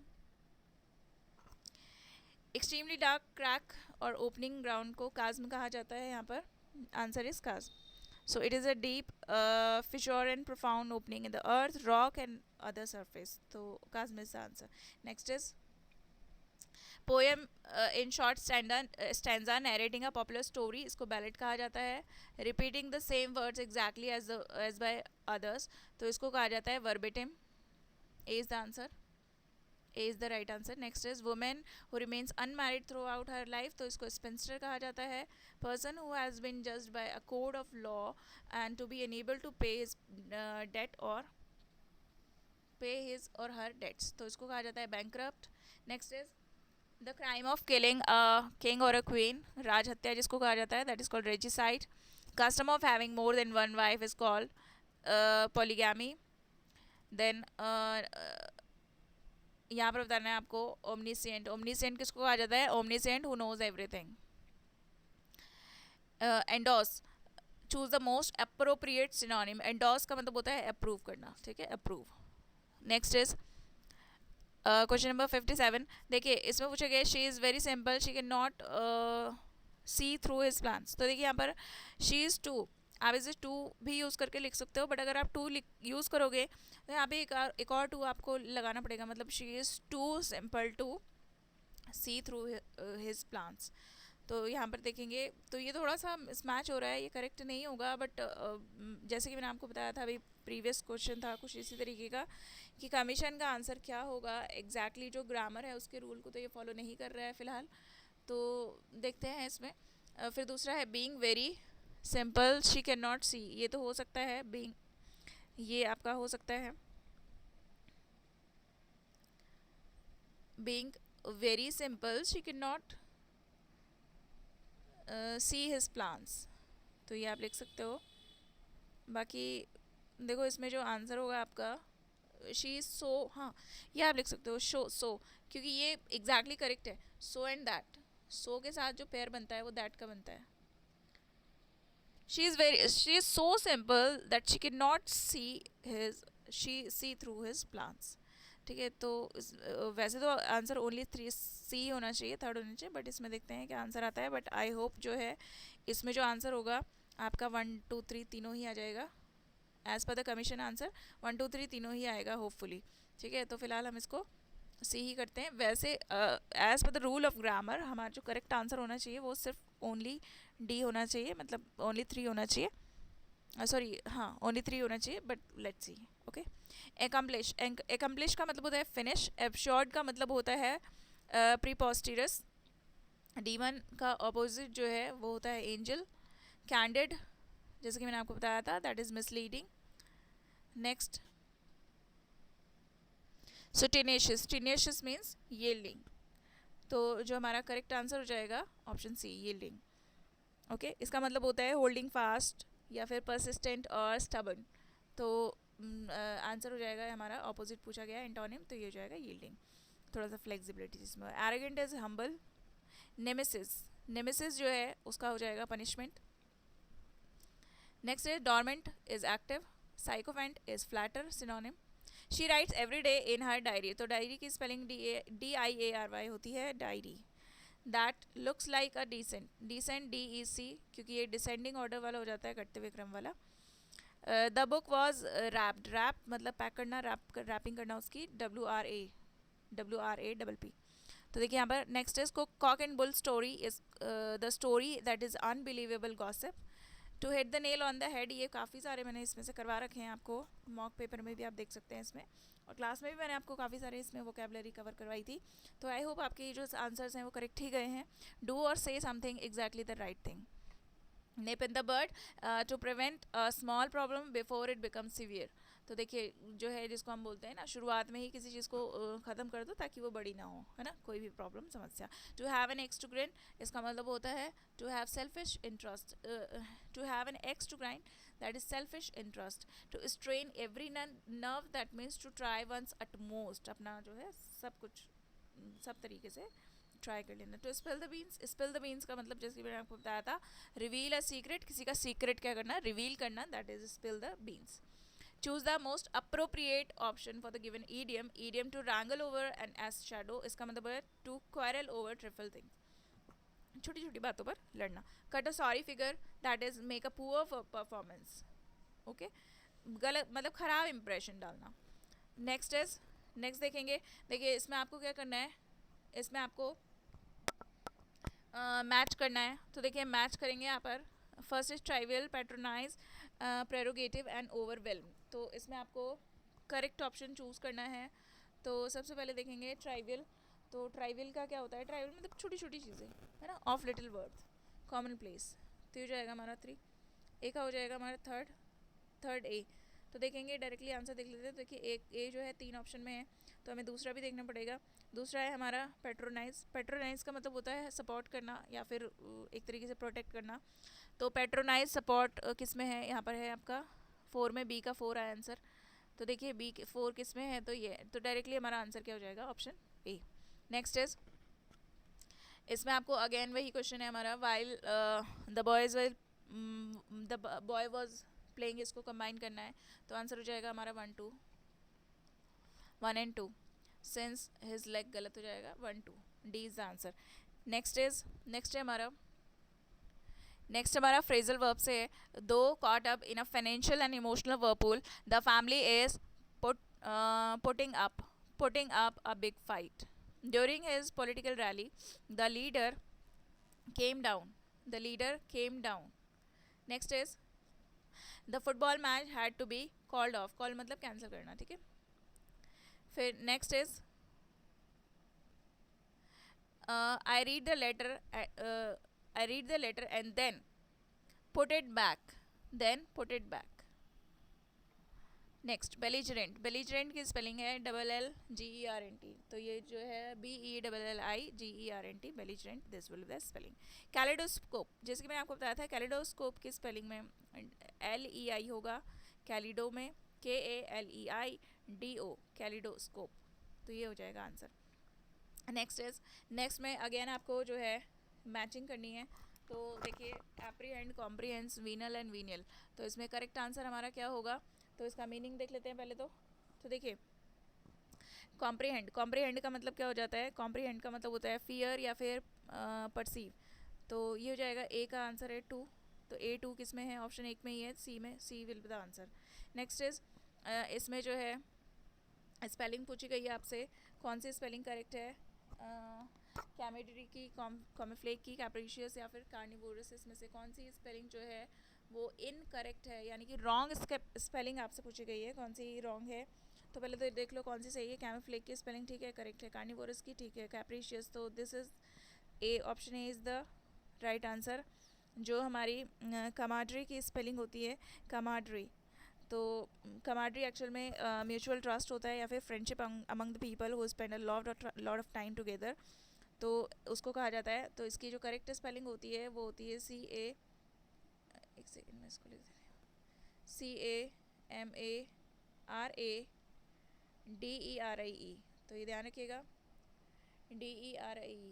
extremely dark crack और opening ground को काज्म कहा जाता है। यहाँ पर answer is chasm. So it is a deep fissure and profound opening in the earth, rock and other surface. So Kazm is the answer. Next is poem in short stanza narrating a popular story. इसको ballad कहा जाता है। Repeating the same words exactly as by others. तो इसको कहा जाता है verbatim. A is the answer. A is the right answer. Next is woman who remains unmarried throughout her life, तो इसको spinster कहा जाता है। Person who has been judged by a code of law and to be unable to pay his debt or pay his or her debts, तो इसको कहा जाता है bankrupt. Next is the crime of killing a king और a queen, राज हत्या जिसको कहा जाता है, that is called regicide. Custom of having more than one wife is called polygamy. Then यहाँ पर बताना है आपको ओमनीसेंट. ओमनीसेंट किसको कहा जाता है? Omniscient who knows everything. Endorse, choose the most appropriate synonym. Endorse का मतलब होता है अप्रूव करना, ठीक है, approve. Next is question number 57. देखिए इसमें पूछा गया she is very simple, she can not see through his plans. तो देखिए यहाँ पर शी इज़ टू, आप इसे टू भी यूज़ करके लिख सकते हो, बट अगर आप टू यूज़ करोगे तो यहाँ पे एक और टू आपको लगाना पड़ेगा. मतलब she is too simple to see through his plans. तो यहाँ पर देखेंगे तो ये थोड़ा सा स्मैच हो रहा है, ये करेक्ट नहीं होगा. बट जैसे कि मैंने आपको बताया था अभी, प्रीवियस क्वेश्चन था कुछ इसी तरीके का कि कमीशन का आंसर क्या होगा एग्जैक्टली. जो ग्रामर है उसके रूल को तो ये फॉलो नहीं कर रहा है फ़िलहाल. तो देखते हैं इसमें. फिर दूसरा है being very simple she can not see. ये तो हो सकता है बीइंग, ये आपका हो सकता है being very simple she can not see his plans. तो ये आप लिख सकते हो. बाकी देखो इसमें जो आंसर होगा आपका शी इज सो, हाँ ये आप लिख सकते हो शो सो, क्योंकि ये एग्जैक्टली करेक्ट है. सो एंड दैट, सो के साथ जो पेयर बनता है वो दैट का बनता है. She is so simple that she can not see his, she see through his plans. ठीक है, तो वैसे तो आंसर ओनली थ्री सी होना चाहिए, थर्ड होना चाहिए, बट इसमें देखते हैं क्या आंसर आता है. बट आई होप जो है इसमें जो आंसर होगा आपका 1 2 3 तीनों ही आ जाएगा. As per the commission answer 1 2 3 तीनों ही आएगा होपफुली. ठीक है, तो फिलहाल हम इसको सी ही करते हैं. वैसे as per the rule of grammar हमारा जो करेक्ट आंसर होना चाहिए वो सिर्फ ओनली डी होना चाहिए, मतलब ओनली 3 होना चाहिए. सॉरी हाँ ओनली 3 होना चाहिए, but let's see. Okay, accomplish, accomplish का मतलब होता है फिनिश. एब्शॉर्ड का मतलब होता है प्रीपोस्टिरस. डीमन का ऑपोजिट जो है वो होता है एंजल. कैंडिड, जैसे कि मैंने आपको बताया था, that is misleading. Next, so tenacious, tenacious means yielding. तो जो हमारा करेक्ट आंसर हो जाएगा ऑप्शन सी, यील्डिंग. ओके, इसका मतलब होता है होल्डिंग फास्ट या फिर परसिस्टेंट और स्टबर्न. तो आंसर हो जाएगा हमारा, ऑपोजिट पूछा गया एंटोनिम, तो ये हो जाएगा यील्डिंग. थोड़ा सा फ्लेक्सिबिलिटी जिसमें. Arrogant is humble. Nemesis, nemesis जो है उसका हो जाएगा punishment. Next is dormant is active. Sycophant is flatter synonym. She writes every day in her diary. तो डायरी की स्पेलिंग DIARY होती है, diary. That looks like a descent, descent DEC, क्योंकि ये डिसेंडिंग ऑर्डर वाला हो जाता है, घटते हुए क्रम वाला. The book was wrapped, wrap मतलब पैक करना, रैपिंग करना उसकी, WRAPP. तो देखिए यहाँ पर next is cock and bull story is the story that is unbelievable gossip. To hit the nail on the head, ये काफ़ी सारे मैंने इसमें से करवा रखे हैं आपको, मॉक पेपर में भी आप देख सकते हैं इसमें, और क्लास में भी मैंने आपको काफ़ी सारे इसमें वोकेबलरी कवर करवाई थी. तो आई होप आपके जो आंसर्स हैं वो करेक्ट ही गए हैं. डू और से something exactly the right thing. nip in the bud to prevent a small problem before it becomes severe. तो देखिए जो है जिसको हम बोलते हैं ना, शुरुआत में ही किसी चीज़ को ख़त्म कर दो ताकि वो बड़ी ना हो, है ना, कोई भी प्रॉब्लम समस्या. To have an axe to grind, इसका मतलब होता है to have selfish interest. To have an axe to grind, that is selfish interest. To strain every nerve, that means to try one's utmost, अपना जो है सब कुछ सब तरीके से ट्राई कर लेना. तो spill the beans, spill the beans का मतलब जैसे मैंने आपको बताया था, रिवील अ सीक्रेट, किसी का सीक्रेट क्या करना, रिवील करना, that is spill the beans. Choose the most appropriate option for the given idiom. Idiom to wrangle over an ass shadow, इसका मतलब है to quarrel over trifle thing, छोटी छोटी बातों पर लड़ना. Cut a sorry figure, that is make a poor performance. Okay, गलत मतलब खराब इंप्रेशन डालना. नेक्स्ट इज, नेक्स्ट देखेंगे. देखिए इसमें आपको क्या करना है, इसमें आपको मैच करना है. तो देखिए मैच करेंगे यहाँ पर. First is trivial, patronise, prerogative and overwhelm. तो इसमें आपको करेक्ट ऑप्शन चूज़ करना है. तो सबसे पहले देखेंगे ट्राइवियल. तो ट्राइवियल का क्या होता है, ट्राइवियल मतलब छोटी छोटी चीज़ें, है ना, of little worth, common place. तो ये हो जाएगा हमारा 3. ए का हो जाएगा हमारा थर्ड ए. तो देखेंगे डायरेक्टली आंसर देख लेते हैं. देखिए एक ए जो है 3 ऑप्शन में है, तो हमें दूसरा भी देखना पड़ेगा। दूसरा है हमारा पेट्रोनाइज। पेट्रोनाइज का मतलब होता है सपोर्ट करना या फिर एक तरीके से प्रोटेक्ट करना। तो पेट्रोनाइज सपोर्ट किस में है, यहाँ पर है आपका 4 में, बी का 4 आया आंसर। तो देखिए बी 4 किस में है, तो ये, तो डायरेक्टली हमारा आंसर क्या हो जाएगा, ऑप्शन ए। नेक्स्ट इज, इसमें आपको अगेन वही क्वेश्चन है हमारा, while the boys while the boy was playing, इसको कंबाइन करना है। तो आंसर हो जाएगा हमारा 1 एंड 2, सिंस हिज लेग गलत हो जाएगा, 1 2, D is the answer. Next है हमारा, फ्रेजल वर्ब से है, दो caught up in a financial and emotional whirlpool, the family is putting up a big fight. During his political rally, the leader came down. Next is, the football match had to be called off. Call मतलब cancel करना, ठीक है। फिर next is, I read the letter and then put it back. Next, belligerent की spelling है LLGERNT, तो ये जो है BELLIGERNT, belligerent, this will be the spelling. Kaleidoscope, जैसे कि मैंने आपको बताया था, कैलिडोस्कोप की स्पेलिंग में LEI होगा, कैलिडो में KALEIDO, कैलिडोस्कोप, तो ये हो जाएगा आंसर। नेक्स्ट में अगेन आपको जो है मैचिंग करनी है। तो देखिए, एप्रीहेंड, कॉम्प्रीहेंस, वीनल एंड वीनियल, तो इसमें करेक्ट आंसर हमारा क्या होगा, तो इसका मीनिंग देख लेते हैं पहले। तो देखिए, कॉम्प्रीहेंड का मतलब क्या हो जाता है, कॉम्प्रीहेंड का मतलब होता है फियर या फिर परसीव, तो ये हो जाएगा, ए का आंसर है 2, तो A2 किस में है, ऑप्शन 1 में ही है, सी में, C will be the answer. Next is, इसमें जो है स्पेलिंग पूछी गई है आपसे, कौन सी स्पेलिंग करेक्ट है, कैमेडरी की, कॉमिफ्लेक की, कैप्रीशियस या फिर कार्निवोरस, इसमें से कौन सी स्पेलिंग जो है वो इनकरेक्ट है, यानी कि रॉन्ग स्पेलिंग आपसे पूछी गई है, कौन सी रॉन्ग है। तो पहले तो देख लो कौन सी सही है। कैमिफ्लेक की स्पेलिंग ठीक है, करेक्ट है। कार्निवोरस की ठीक है, कैप्रीशियस, तो this is a, option A is the right answer. जो हमारी कमाड्री की स्पेलिंग होती है, कमाड्री, तो कमाड्री एक्चुअल में म्यूचुअल ट्रस्ट होता है या फिर friendship among the people who spend a lot of time together, तो उसको कहा जाता है। तो इसकी जो करेक्ट स्पेलिंग होती है वो होती है CA, एक सेकेंड में इसको लिख देती हूँ, CAMARADERIE, तो ये ध्यान रखिएगा, DERIE,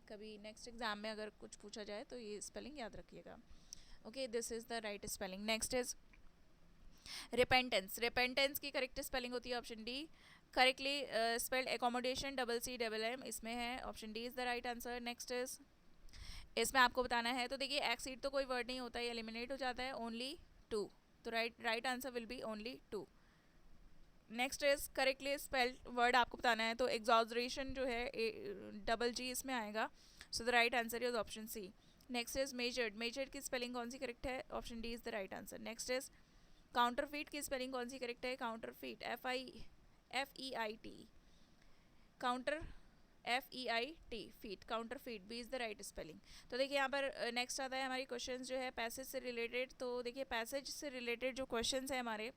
कभी नेक्स्ट एग्जाम में अगर कुछ पूछा जाए तो ये स्पेलिंग याद रखिएगा। Okay, this is the right spelling. Next is repentance की करेक्ट स्पेलिंग होती है option D, correctly spelled accommodation, CCMM, इसमें है, option D is the right answer. Next is, इसमें आपको बताना है, तो देखिए एक्सीड तो कोई वर्ड नहीं होता है, एलिमिनेट हो जाता है, ओनली 2, तो right answer will B only 2। Next is correctly spelled word आपको बताना है, तो एग्जॉजरेशन जो है GG इसमें आएगा, so the right answer is option C. Next is measured की स्पेलिंग कौन सी करेक्ट है, option D is the right answer. Next is counterfeit की स्पेलिंग कौन सी करेक्ट है, counterfeit, FEIT, counter FEIT, feit, counterfeit, B is the right spelling. तो देखिए यहाँ पर नेक्स्ट आता है हमारी क्वेश्चन जो है पैसेज से रिलेटेड। तो देखिए पैसेज से रिलेटेड जो क्वेश्चन है हमारे,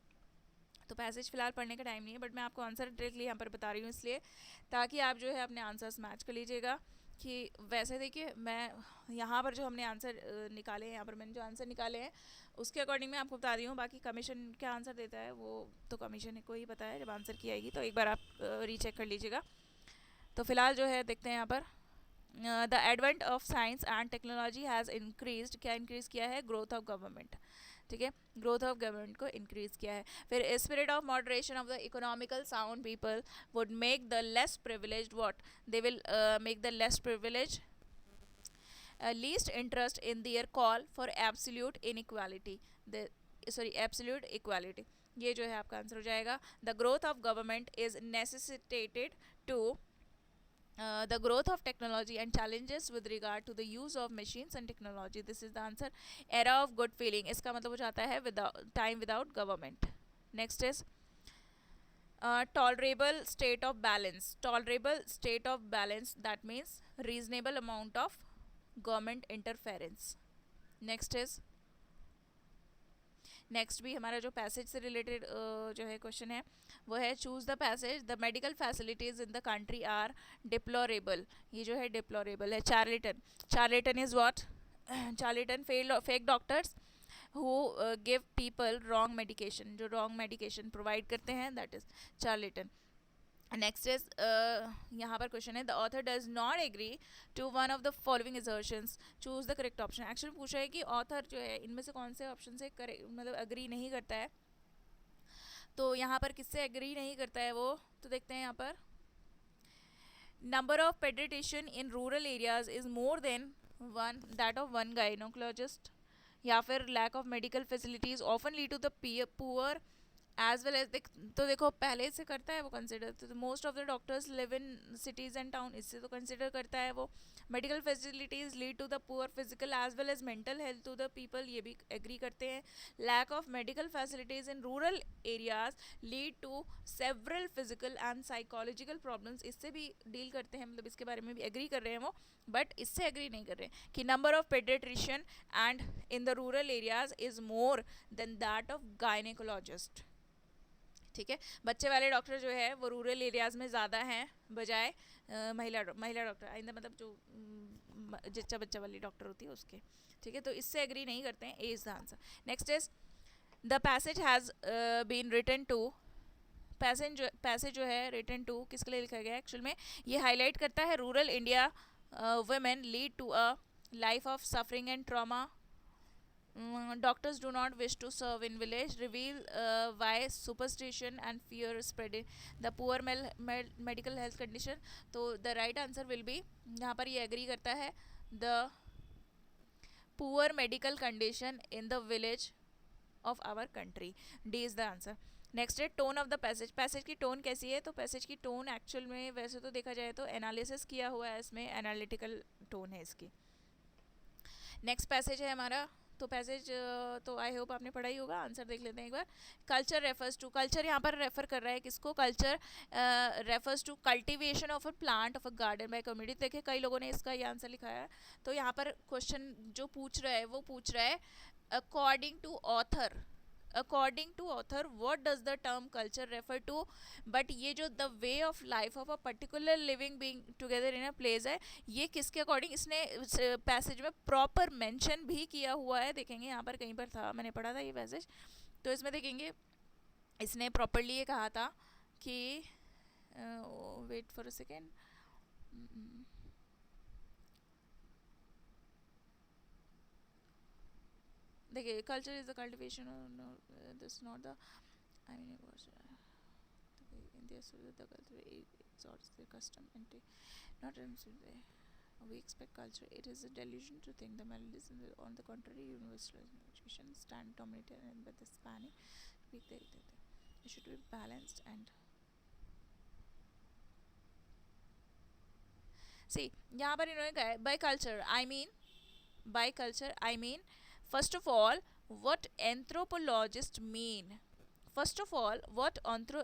तो पैसेज फिलहाल पढ़ने का टाइम नहीं है, बट मैं आपको आंसर डायरेक्टली यहाँ पर बता रही हूँ, इसलिए ताकि आप जो है अपने आंसर्स मैच कर लीजिएगा। कि वैसे देखिए मैं यहाँ पर जो हमने आंसर निकाले हैं, यहाँ पर मैंने जो आंसर निकाले हैं उसके अकॉर्डिंग मैं आपको बता रही हूँ, बाकी कमीशन क्या आंसर देता है वो तो कमीशन को ही पता है जब आंसर की आएगी, तो एक बार आप रीचेक कर लीजिएगा। तो फिलहाल जो है देखते हैं यहाँ पर, the advent of science and technology has increased, क्या इंक्रीज़ किया है, ग्रोथ ऑफ गवर्नमेंट, ठीक है, ग्रोथ ऑफ गवर्नमेंट को इंक्रीज किया है। फिर spirit of moderation of the economical sound people would make the less privileged what, they will make the less privilege least interest in their call for absolute inequality, absolute equality, ये जो है आपका answer हो जाएगा। The growth of government is necessitated to the growth of technology and challenges with regard to the use of machines and technology, this is the answer। era of good feeling, इसका मतलब हो जाता है without time without government। next is tolerable state of balance, that means reasonable amount of government interference। next is next भी हमारा जो passage से related जो है क्वेश्चन है वो है choose the passage the medical facilities in the country are deplorable. ये जो है डिप्लोरेबल है। Charlatan, charlatan is what? Charlatan fake doctors who give people wrong medication, जो रॉन्ग मेडिकेशन प्रोवाइड करते हैं, that is charlatan. Next is यहाँ पर क्वेश्चन है the author does not agree to one of the following assertions, choose the correct option. Actually पूछा है कि ऑथर जो है इनमें से कौन से ऑप्शन से मतलब अग्री नहीं करता है, तो यहाँ पर किससे एग्री नहीं करता है वो, तो देखते हैं यहाँ पर number of pediatrician in rural areas is more than one that of one gynaecologist, या फिर lack of medical facilities often lead to the poor as well as. तो देखो पहले से करता है वो कंसिडर, तो most of the doctors live in cities and town, इससे तो कंसिडर करता है वो। Medical facilities lead to the poor physical as well as mental health to the people, ये भी एग्री करते हैं। Lack of medical facilities in rural areas lead to several physical and psychological problems, इससे भी deal करते हैं, मतलब इसके बारे में भी एग्री कर रहे हैं वो, बट इससे एग्री नहीं कर रहे हैं कि number of paediatrician and in the rural areas is more then that of gynaecologist. ठीक है, बच्चे वाले डॉक्टर जो है वो रूरल एरियाज में ज़्यादा हैं बजाय महिला डॉक्टर, आइंदा मतलब जो जच्चा बच्चा वाली डॉक्टर होती है उसके। ठीक है, तो इससे एग्री नहीं करते हैं, A is the answer. Next is the passage has been written to, passage जो है रिटन टू किसके लिए लिखा गया है एक्चुअल में, ये हाईलाइट करता है rural India women lead to a life of suffering and trauma, doctors do not wish to serve in village, reveal why superstition and fear spreading the poor medical health condition। तो the right answer will be, यहाँ पर ये agree करता है the poor medical condition in the village of our country, D is the answer। Next है tone of the passage, passage की tone कैसी है, तो पैसेज की टोन एक्चुअल में वैसे तो देखा जाए तो एनालिसिस किया हुआ है, इसमें एनालिटिकल टोन है इसकी। नेक्स्ट पैसेज है हमारा, तो पैसेज तो आई होप आपने पढ़ा ही होगा, आंसर देख लेते हैं एक बार। कल्चर रेफर्स टू, कल्चर यहाँ पर रेफर कर रहा है किसको, culture refers to cultivation of a plant of a garden by community. देखिए कई लोगों ने इसका ये आंसर लिखा है, तो यहाँ पर क्वेश्चन जो पूछ रहा है वो पूछ रहा है according to author, according to author what does the term culture refer to, but ये जो the way of life of a particular living being together in a place है, ये किसके अकॉर्डिंग इसने पैसेज में प्रॉपर मेंशन भी किया हुआ है। देखेंगे यहाँ पर कहीं पर था, मैंने पढ़ा था ये पैसेज, तो इसमें देखेंगे इसने प्रॉपरली ये कहा था कि वेट फॉर अ सेकेंड, देखिए culture is the cultivation, this not the I mean India, so the culture exalts the custom and not we expect culture. It is a delusion to think the melodies on the contrary universal education stand dominated and by the Hispanic speak it should be balanced and see यहाँ पर इन्होंने कहा है by culture I mean first of all what anthropologists mean, first of all what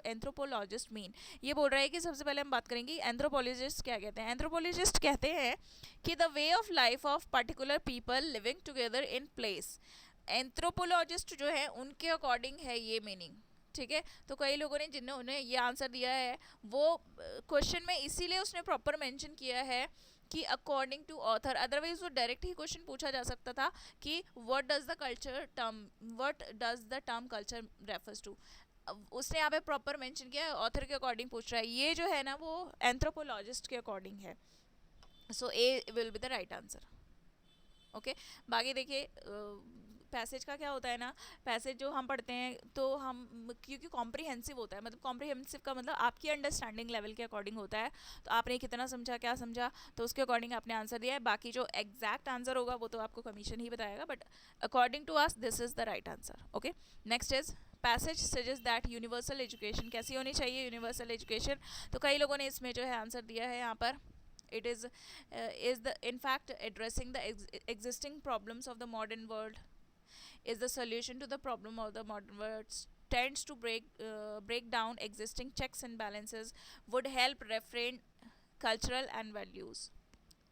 anthropologist mean, ये बोल रहा है कि सबसे पहले हम बात करेंगे एंथ्रोपोलॉजिस्ट क्या कहते हैं। एंथ्रोपोलॉजिस्ट कहते हैं कि the way of life of particular people living together in place, anthropologist जो है उनके अकॉर्डिंग है ये मीनिंग। ठीक है, तो कई लोगों ने जिन्होंने ये आंसर दिया है वो क्वेश्चन में इसीलिए उसने प्रॉपर मेंशन किया है कि अकॉर्डिंग टू ऑथर, अदरवाइज वो डायरेक्ट ही क्वेश्चन पूछा जा सकता था कि what does the term culture refers to, उसने यहाँ पे प्रॉपर मेंशन किया, ऑथर के अकॉर्डिंग पूछ रहा है, ये जो है ना वो एंथ्रोपोलॉजिस्ट के अकॉर्डिंग है, so A will be the right answer. Okay, बाकी देखिए पैसेज का क्या होता है ना, पैसेज जो हम पढ़ते हैं तो हम क्योंकि कॉम्प्रिहेंसिव होता है, मतलब कॉम्प्रिहेंसिव का मतलब आपकी अंडरस्टैंडिंग लेवल के अकॉर्डिंग होता है, तो आपने कितना समझा क्या समझा तो उसके अकॉर्डिंग आपने आंसर दिया है, बाकी जो एग्जैक्ट आंसर होगा वो तो आपको कमीशन ही बताएगा, but according to us this is the right answer. Okay, next is passage suggest that universal education, कैसी होनी चाहिए यूनिवर्सल एजुकेशन, तो कई लोगों ने इसमें जो है आंसर दिया है यहाँ पर it is the in fact addressing the existing problems of the modern world, is the solution to the problem of the modern world, tends to break down existing checks and balances, would help refrain cultural and values।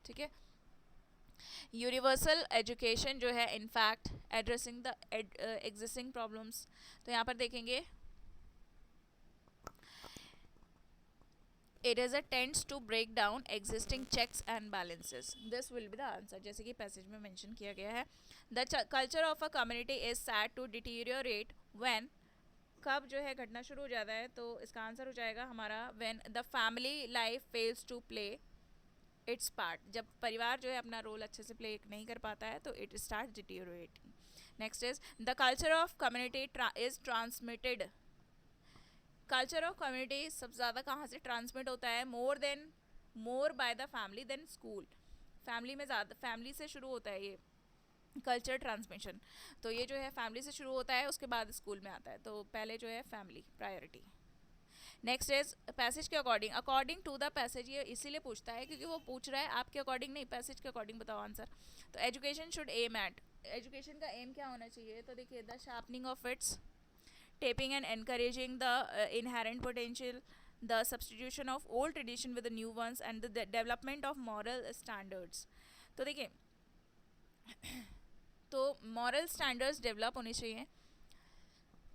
ठीक है, universal education जो है in fact addressing the existing problems, तो यहाँ पर देखेंगे it is a tends to break down existing checks and balances. This will be the answer, जैसे कि पैसेज में मेंशन किया गया है. The culture of a community is sad to deteriorate when, कब जो है घटना शुरू हो जाता है, तो इसका आंसर हो जाएगा हमारा when the family life fails to play its part. जब परिवार जो है अपना रोल अच्छे से प्ले नहीं कर पाता है तो it starts deteriorating. Next is the culture of community is transmitted. Culture of community सबसे ज़्यादा कहाँ से ट्रांसमिट होता है? More by the family than school. Family में ज़्यादा, फैमिली से शुरू होता है ये कल्चर ट्रांसमिशन. तो ये जो है फैमिली से शुरू होता है, उसके बाद स्कूल में आता है. तो पहले जो है family priority. Next is passage के अकॉर्डिंग टू द पैसेज. ये इसीलिए पूछता है क्योंकि वो पूछ रहा है आपके अकॉर्डिंग नहीं, पैसेज के अकॉर्डिंग बताओ आंसर. तो education should aim at, education का एम क्या होना चाहिए? तो देखिए the sharpening of its, taping and encouraging the inherent potential, the substitution of old tradition with the new ones, and the development of moral standards. तो देखिए तो moral standards develop होने चाहिए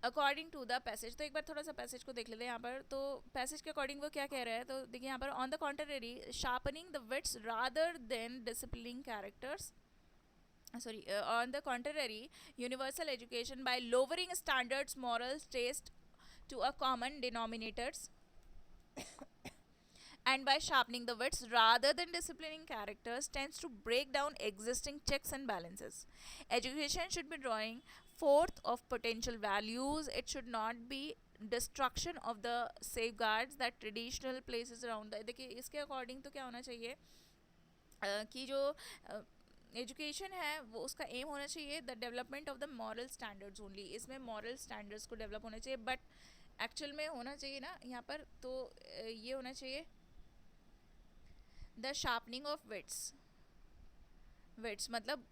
अकॉर्डिंग टू द पैसेज. तो एक बार थोड़ा सा passage को देख लेते हैं यहाँ पर. तो पैसेज के अकॉर्डिंग वो क्या कह रहा है? तो देखिए यहाँ पर on the contrary sharpening the wits rather than disciplining characters. On the contrary, universal education by lowering standards, morals, taste to a common denominators, and by sharpening the wits rather than disciplining characters, tends to break down existing checks and balances. Education should be drawing forth of potential values. It should not be destruction of the safeguards that traditional places around the. देखिए इसके according तो क्या होना चाहिए कि जो education है वो उसका एम होना चाहिए the development of the moral standards only. इसमें मॉरल स्टैंडर्ड्स को डेवलप होना चाहिए, बट एक्चुअल में होना चाहिए ना यहाँ पर, तो ये होना चाहिए the sharpening of wits. Wits मतलब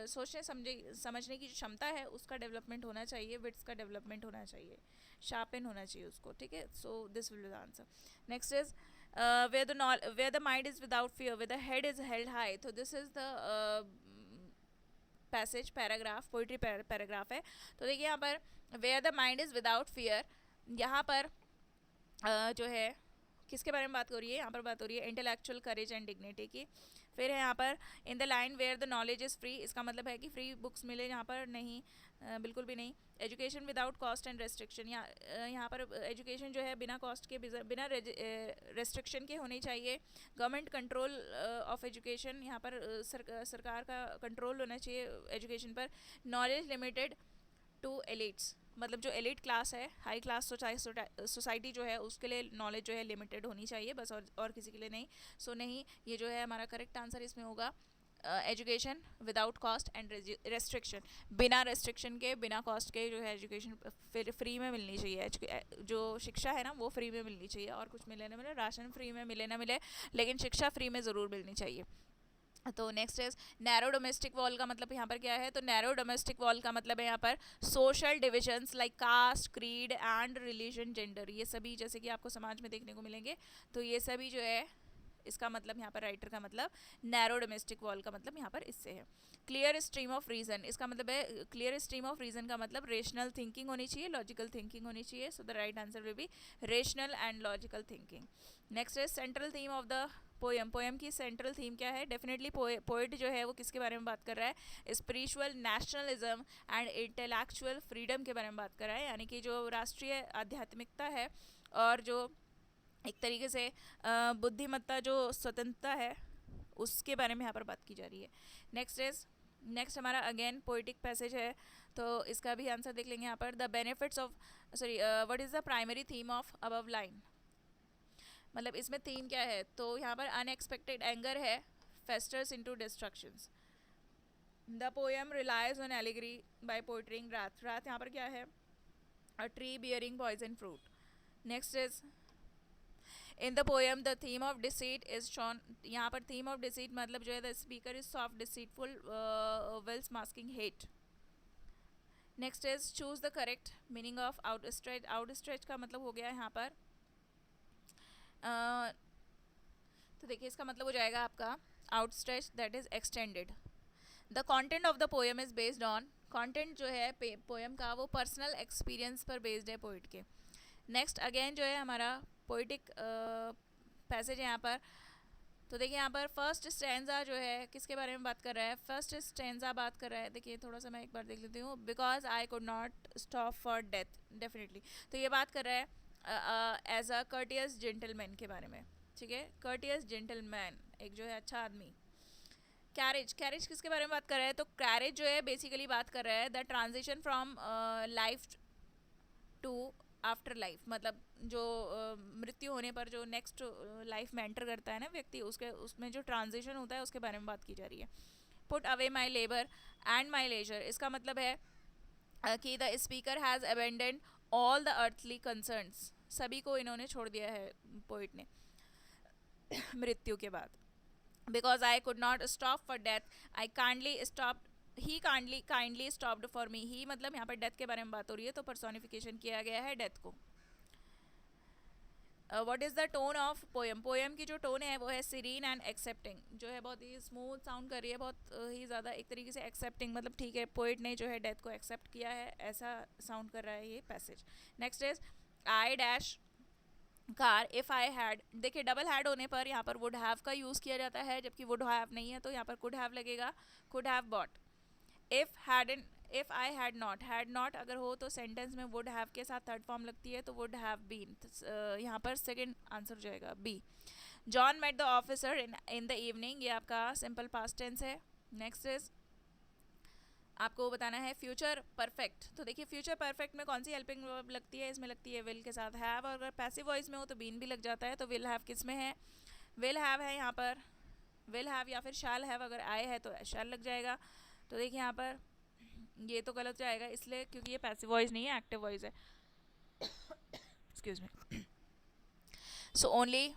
सोचने समझने की जो क्षमता है उसका डेवलपमेंट होना चाहिए, विट्स का डेवलपमेंट होना चाहिए, शार्पन होना चाहिए उसको. ठीक है, so this will be the answer. Next is where the mind is without fear, where the head is held high. So this is the passage paragraph, poetry paragraph है. तो देखिए यहाँ पर where the mind is without fear, यहाँ पर जो है किसके बारे में बात हो रही है? यहाँ पर बात हो रही है इंटेलेक्चुअल करेज एंड डिग्निटी की. फिर है यहाँ पर in the line where the knowledge is free. इसका मतलब है कि फ्री बुक्स मिले यहाँ पर नहीं, बिल्कुल भी नहीं. Education without cost and restriction, यहाँ पर एजुकेशन जो है बिना कॉस्ट के, बिना रेस्ट्रिक्शन के होनी चाहिए. गवर्नमेंट कंट्रोल ऑफ एजुकेशन, यहाँ पर सरकार का कंट्रोल होना चाहिए एजुकेशन पर. नॉलेज लिमिटेड टू एलिट्स, मतलब जो एलिट क्लास है, हाई क्लास सोसाइटी जो है उसके लिए नॉलेज जो है लिमिटेड होनी चाहिए बस, और किसी के लिए नहीं. सो नहीं, ये जो है हमारा करेक्ट आंसर इसमें होगा education without cost and restriction. बिना रेस्ट्रिक्शन के, बिना कॉस्ट के जो है एजुकेशन फिर फ्री में मिलनी चाहिए. जो शिक्षा है ना वो फ्री में मिलनी चाहिए, और कुछ मिले ना मिले, राशन फ्री में मिले ना मिले, लेकिन शिक्षा फ्री में ज़रूर मिलनी चाहिए. तो next is narrow domestic wall का मतलब यहाँ पर क्या है? तो नैरो डोमेस्टिक वॉल का मतलब है यहाँ पर social divisions like caste, creed and religion, gender, ये सभी जैसे कि आपको समाज में देखने को मिलेंगे. तो ये सभी जो है इसका मतलब यहाँ पर राइटर का मतलब नैरो डोमेस्टिक वॉल का मतलब यहाँ पर इससे है. क्लियर स्ट्रीम ऑफ रीजन, इसका मतलब है क्लियर स्ट्रीम ऑफ रीजन का मतलब रेशनल थिंकिंग होनी चाहिए, लॉजिकल थिंकिंग होनी चाहिए. सो the right answer will B rational and logical thinking. Next is central theme of the poem. Poem की सेंट्रल थीम क्या है? डेफिनेटली पोएट जो है वो किसके बारे में बात कर रहा है? Spiritual nationalism and intellectual freedom के बारे में बात कर रहा है, यानी कि जो राष्ट्रीय आध्यात्मिकता है और जो एक तरीके से बुद्धिमत्ता, जो स्वतंत्रता है, उसके बारे में यहाँ पर बात की जा रही है. नेक्स्ट हमारा अगेन पोइटिक पैसेज है, तो इसका भी आंसर देख लेंगे यहाँ पर. The benefits of what is the primary theme of above line, मतलब इसमें थीम क्या है? तो यहाँ पर अनएक्सपेक्टेड एंगर है, festers into destructions. The poem relies on allegory by portraying wrath. Wrath यहाँ पर क्या है? A tree bearing poison fruit. Next is in the poem the theme of deceit is shown. यहाँ पर थीम ऑफ डिसीट मतलब जो है the speaker is soft deceitful wiles masking hate. Next is choose the correct meaning of outstretch. Outstretch का मतलब हो गया यहाँ पर तो देखिए इसका मतलब हो जाएगा आपका outstretch that is extended. The content of the poem is based on, content जो है पोएम का वो पर्सनल एक्सपीरियंस पर बेस्ड है पोइट के। नेक्स्ट अगेन जो है हमारा पोइटिक पैसेज है यहाँ पर। तो देखिए यहाँ पर फर्स्ट स्टैंजा जो है किसके बारे में बात कर रहा है, फर्स्ट स्टैंजा बात कर रहा है, देखिए थोड़ा सा मैं एक बार देख लेती हूँ। Because I could not stop for death, definitely तो ये बात कर रहा है एज अ कर्टियस जेंटलमैन के बारे में, ठीक है, कर्टियस जेंटलमैन एक जो है अच्छा आदमी। कैरेज, कैरेज किसके बारे में बात कर रहा है, तो कैरेज जो है बेसिकली बात कर रहा है the transition from life to after life, मतलब जो मृत्यु होने पर जो नेक्स्ट लाइफ में एंटर करता है ना व्यक्ति, उसके उसमें जो ट्रांजिशन होता है उसके बारे में बात की जा रही है। Put away my labour and my leisure, इसका मतलब है कि the speaker has abandoned all the earthly concerns, सभी को इन्होंने छोड़ दिया है पोइट ने मृत्यु के बाद। Because I could not stop for death, I kindly stop, he kindly stopped for me, he मतलब यहाँ पर डेथ के बारे में बात हो रही है तो पर्सोनिफिकेशन किया गया है डेथ को। What is the tone of poem, poem की जो टोन है वो है सीरीन एंड एक्सेप्टिंग, जो है बहुत ही स्मूथ साउंड कर रही है, बहुत ही ज़्यादा एक तरीके से एक्सेप्टिंग, मतलब ठीक है पोइट ने जो है डेथ को एक्सेप्ट किया है ऐसा साउंड कर रहा है ये passage. Next is I dash car if I had, देखिए डबल हैड होने पर यहाँ पर वुड हैव का यूज़ किया जाता है, जबकि वुड हैव नहीं है तो यहाँ पर कुड हैव लगेगा, could have bought. If I had not अगर हो तो सेंटेंस में वुड हैव के साथ थर्ड फॉर्म लगती है तो वुड हैव बीन, यहाँ पर सेकंड आंसर हो जाएगा B. John met the officer in the evening, ये आपका सिंपल पास्ट टेंस है। नेक्स्ट इज आपको बताना है फ्यूचर परफेक्ट, तो देखिए फ्यूचर परफेक्ट में कौन सी हेल्पिंग वर्ब लगती है, इसमें लगती है विल के साथ हैव, और अगर पैसिव वॉइस में हो तो बीन भी लग जाता है। तो विल हैव किस में है, विल हैव है यहाँ पर, विल हैव या फिर शैल हैव, अगर आए है तो शैल लग जाएगा। तो देखिए यहाँ पर ये तो गलत जाएगा इसलिए क्योंकि ये पैसिव वॉइस नहीं है, एक्टिव वॉइस है। Excuse me. So only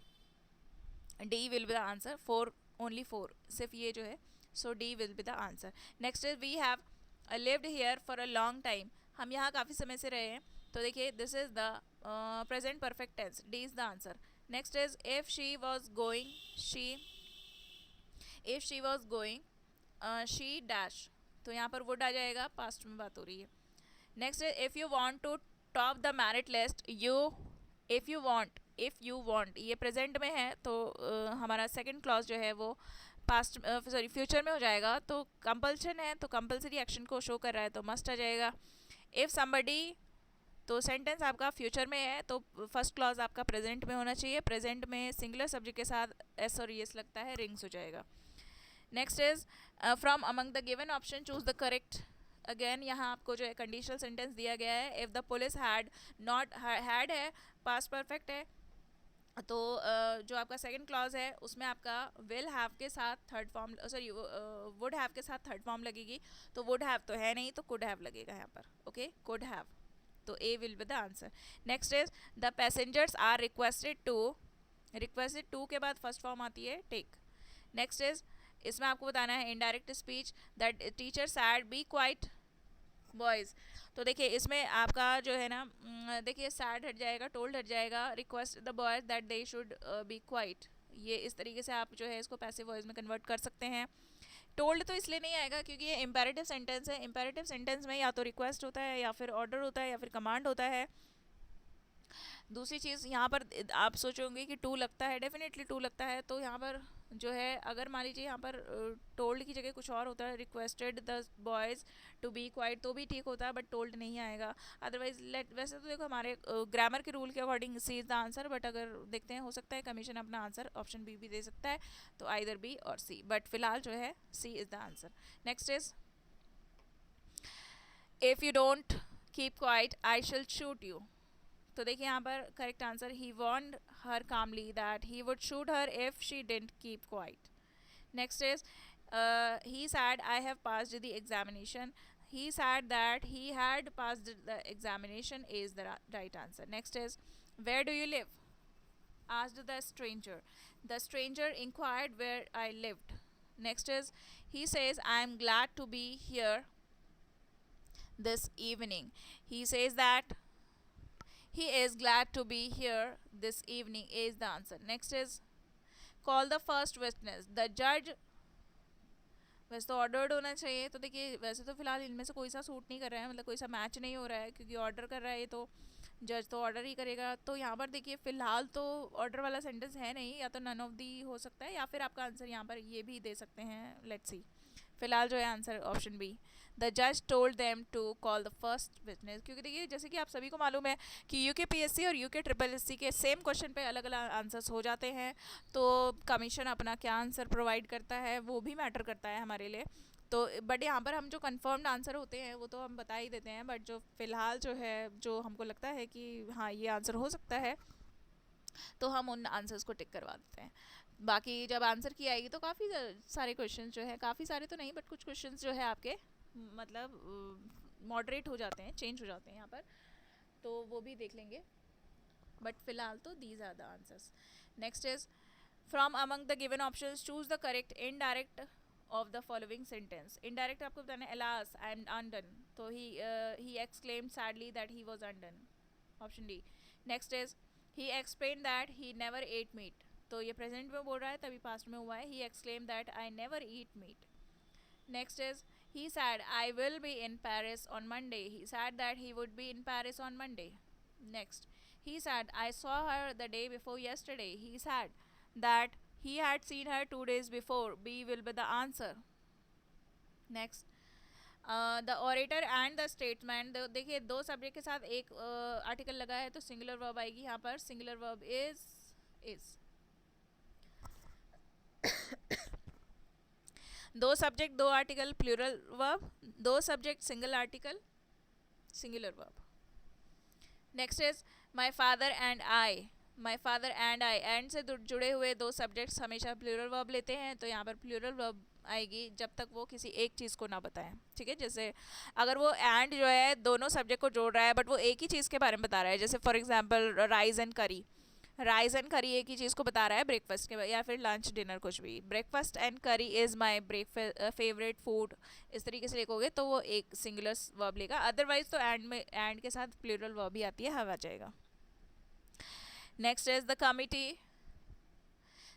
D will be the answer, four only four, सिर्फ ये जो है, so D will be the answer. Next is we have lived here for a long time, हम यहाँ काफ़ी समय से रहे हैं, तो देखिए this is the present perfect tense, D is the answer. Next is if she was going, if she was going she dash, तो यहाँ पर वुड आ जाएगा, पास्ट में बात हो रही है। Next is if you want to top the merit list, you if you want ये प्रेजेंट में है तो हमारा सेकंड क्लॉज जो है वो पास्ट सॉरी फ्यूचर में हो जाएगा, तो कंपल्शन है तो कंपल्सरी एक्शन को शो कर रहा है तो मस्ट आ जाएगा। इफ़ समबडी, तो सेंटेंस आपका फ्यूचर में है तो फर्स्ट क्लॉज आपका प्रेजेंट में होना चाहिए, प्रेजेंट में सिंगुलर सब्जेक्ट के साथ एस और यस लगता है, रिंग्स हो जाएगा। Next is from among the given option choose the correct, again यहाँ आपको जो है कंडीशनल सेंटेंस दिया गया है। If the police had not, had है पास्ट परफेक्ट है, तो जो आपका सेकंड क्लॉज है उसमें आपका विल हैव के साथ third form, sorry would have के साथ थर्ड फॉर्म लगेगी, तो वुड हैव तो है नहीं तो कुड हैव लगेगा यहाँ पर, ओके कुड हैव, तो A will be the answer. Next is the passengers are requested to के बाद फर्स्ट फॉर्म आती है टेक। नेक्स्ट इज इसमें आपको बताना है indirect speech, that teacher said be quiet boys, तो देखिए इसमें आपका जो है ना देखिए सैड हट जाएगा, टोल्ड हट जाएगा, request the boys that they should be quite, ये इस तरीके से आप जो है इसको पैसिव वॉइस में कन्वर्ट कर सकते हैं। टोल्ड तो इसलिए नहीं आएगा क्योंकि ये इंपेरेटिव सेंटेंस है, इंपेरेटिव सेंटेंस में या तो रिक्वेस्ट होता है या फिर ऑर्डर होता है या फिर कमांड होता है। दूसरी चीज़ यहाँ पर आप सोचोगे कि टू लगता है, डेफिनेटली टू लगता है, तो यहाँ पर जो है अगर मान लीजिए यहाँ पर टोल्ड की जगह कुछ और होता है, requested the boys to be quiet, तो भी ठीक होता है, बट टोल्ड नहीं आएगा। अदरवाइज लेट, वैसे तो देखो हमारे ग्रामर के रूल के according C is the answer, but अगर देखते हैं हो सकता है कमीशन अपना आंसर ऑप्शन बी भी दे सकता है, तो आइदर बी और सी, बट फिलहाल जो है C is the answer. Next is if you don't keep quiet I shall shoot you, तो देखिए यहाँ पर correct answer, he warned her calmly that he would shoot her if she didn't keep quiet. Next is he said I have passed the examination, he said that he had passed the examination is the right answer. Next is where do you live, asked the stranger inquired where I lived. Next is he says I am glad to be here this evening, he says that he is glad to be here this evening is the answer. Next is call the first witness, the judge वैसे तो ordered होना चाहिए, तो देखिए वैसे तो फिलहाल इनमें से कोई सा सूट नहीं कर रहा है, मतलब कोई सा मैच नहीं हो रहा है, क्योंकि ऑर्डर कर रहा है ये तो जज तो ऑर्डर ही करेगा। तो यहाँ पर देखिए फ़िलहाल तो ऑर्डर वाला सेंटेंस है नहीं, या तो नन ऑफ दी हो सकता है, या फिर आपका आंसर यहाँ पर ये भी दे सकते हैं। लेट्स सी, फिलहाल जो है आंसर ऑप्शन बी, द जज told them to call the first witness. क्योंकि देखिए जैसे कि आप सभी को मालूम है कि यूके पीएससी और यूके ट्रिपल एससी के सेम क्वेश्चन पे अलग अलग आंसर्स हो जाते हैं, तो कमीशन अपना क्या आंसर प्रोवाइड करता है वो भी मैटर करता है हमारे लिए। तो बट यहाँ पर हम जो कंफर्म्ड आंसर होते हैं वो तो हम बता ही देते हैं, बट जो फ़िलहाल जो है जो हमको लगता है कि हाँ ये आंसर हो सकता है, तो हम उन आंसर्स को टिक करवा देते हैं। बाकी जब आंसर की आएगी तो काफ़ी सारे क्वेश्चन जो है, काफ़ी सारे तो नहीं बट कुछ क्वेश्चन जो है आपके मतलब मॉडरेट हो जाते हैं, चेंज हो जाते हैं यहाँ पर, तो वो भी देख लेंगे। बट फिलहाल तो these are the answers. Next is from among the given options choose the correct indirect of the following sentence. Indirect आपको बताना है, अलास आई एम अनडन, तो he exclaimed sadly that he was undone, option D. Next is he explain that he never ate meat, तो ये present में बोल रहा है तभी पास्ट में हुआ है, he exclaim that I never eat meat. Next is he said I will be in Paris on Monday, he said that he would be in Paris on Monday. Next, he said I saw her the day before yesterday, he said that he had seen her 2 days before, B will be the answer. Next, the orator and the statesman, देखिए दो subject के साथ एक article लगा है तो singular verb आएगी यहाँ पर, सिंगुलर वर्ब इज दो सब्जेक्ट दो आर्टिकल प्लूरल वर्ब, दो subject single article singular verb. Next is my father and I, my father and I, and से जुड़े हुए दो सब्जेक्ट्स हमेशा प्लूरल वर्ब लेते हैं, तो यहाँ पर प्लूरल वर्ब आएगी जब तक वो किसी एक चीज़ को ना बताएं। ठीक है, जैसे अगर वो एंड जो है दोनों सब्जेक्ट को जोड़ रहा है बट वो एक ही चीज़ के बारे में बता रहा है, जैसे फॉर एग्जांपल राइस एंड करी, राइस एंड करी एक ही चीज़ को बता रहा है ब्रेकफास्ट के, या फिर लंच डिनर कुछ भी, ब्रेकफास्ट एंड करी इज़ माई फेवरेट फूड, इस तरीके से लिखोगे तो वो एक सिंगुलर वर्ब लेगा। अदरवाइज तो एंड में एंड के साथ प्लूरल वर्ब ही आती है, हवा जाएगा। Next is the committee,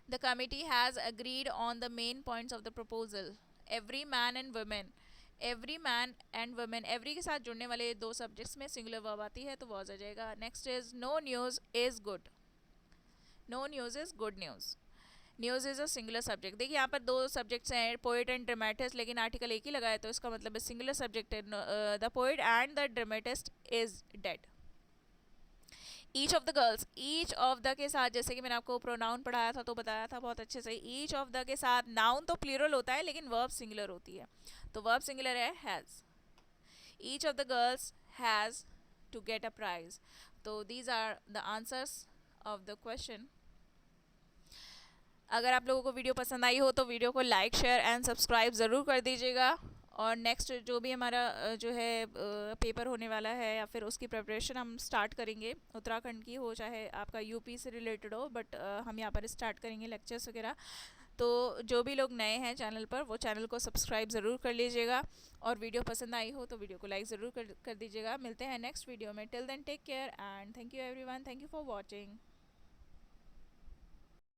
the committee has agreed on the main points of the proposal. Every man and women, every man and women, every के साथ जुड़ने वाले दो सब्जेक्ट्स में सिंगुलर वर्ब आती है तो वॉज आ जाएगा। Next is no news is good, no news is good news, news is a singular subject. देखिए यहाँ पर दो सब्जेक्ट्स हैं पोएट एंड ड्रामेटिस्ट, लेकिन आर्टिकल एक ही लगा है तो इसका मतलब है सिंगुलर सब्जेक्ट है, the poet and the dramatist is dead. Each of the girls, each of the के साथ जैसे कि मैंने आपको प्रोनाउन पढ़ाया था तो बताया था बहुत अच्छे से, ईच ऑफ द के साथ नाउन तो प्लूरल होता है लेकिन वर्ब सिंगुलर होती है, तो वर्ब सिंगुलर है has. Each of the girls has to get a prize, तो these are the answers of the question. अगर आप लोगों को वीडियो पसंद आई हो तो वीडियो को लाइक शेयर एंड सब्सक्राइब ज़रूर कर दीजिएगा, और नेक्स्ट जो भी हमारा जो है पेपर होने वाला है या फिर उसकी प्रिपरेशन हम स्टार्ट करेंगे, उत्तराखंड की हो चाहे आपका यूपी से रिलेटेड हो, बट हम यहाँ पर स्टार्ट करेंगे लेक्चर्स वगैरह। तो जो भी लोग नए हैं चैनल पर वो चैनल को सब्सक्राइब ज़रूर कर लीजिएगा, और वीडियो पसंद आई हो तो वीडियो को लाइक ज़रूर कर दीजिएगा। मिलते हैं नेक्स्ट वीडियो में, till then take care and thank you everyone, thank you for watching.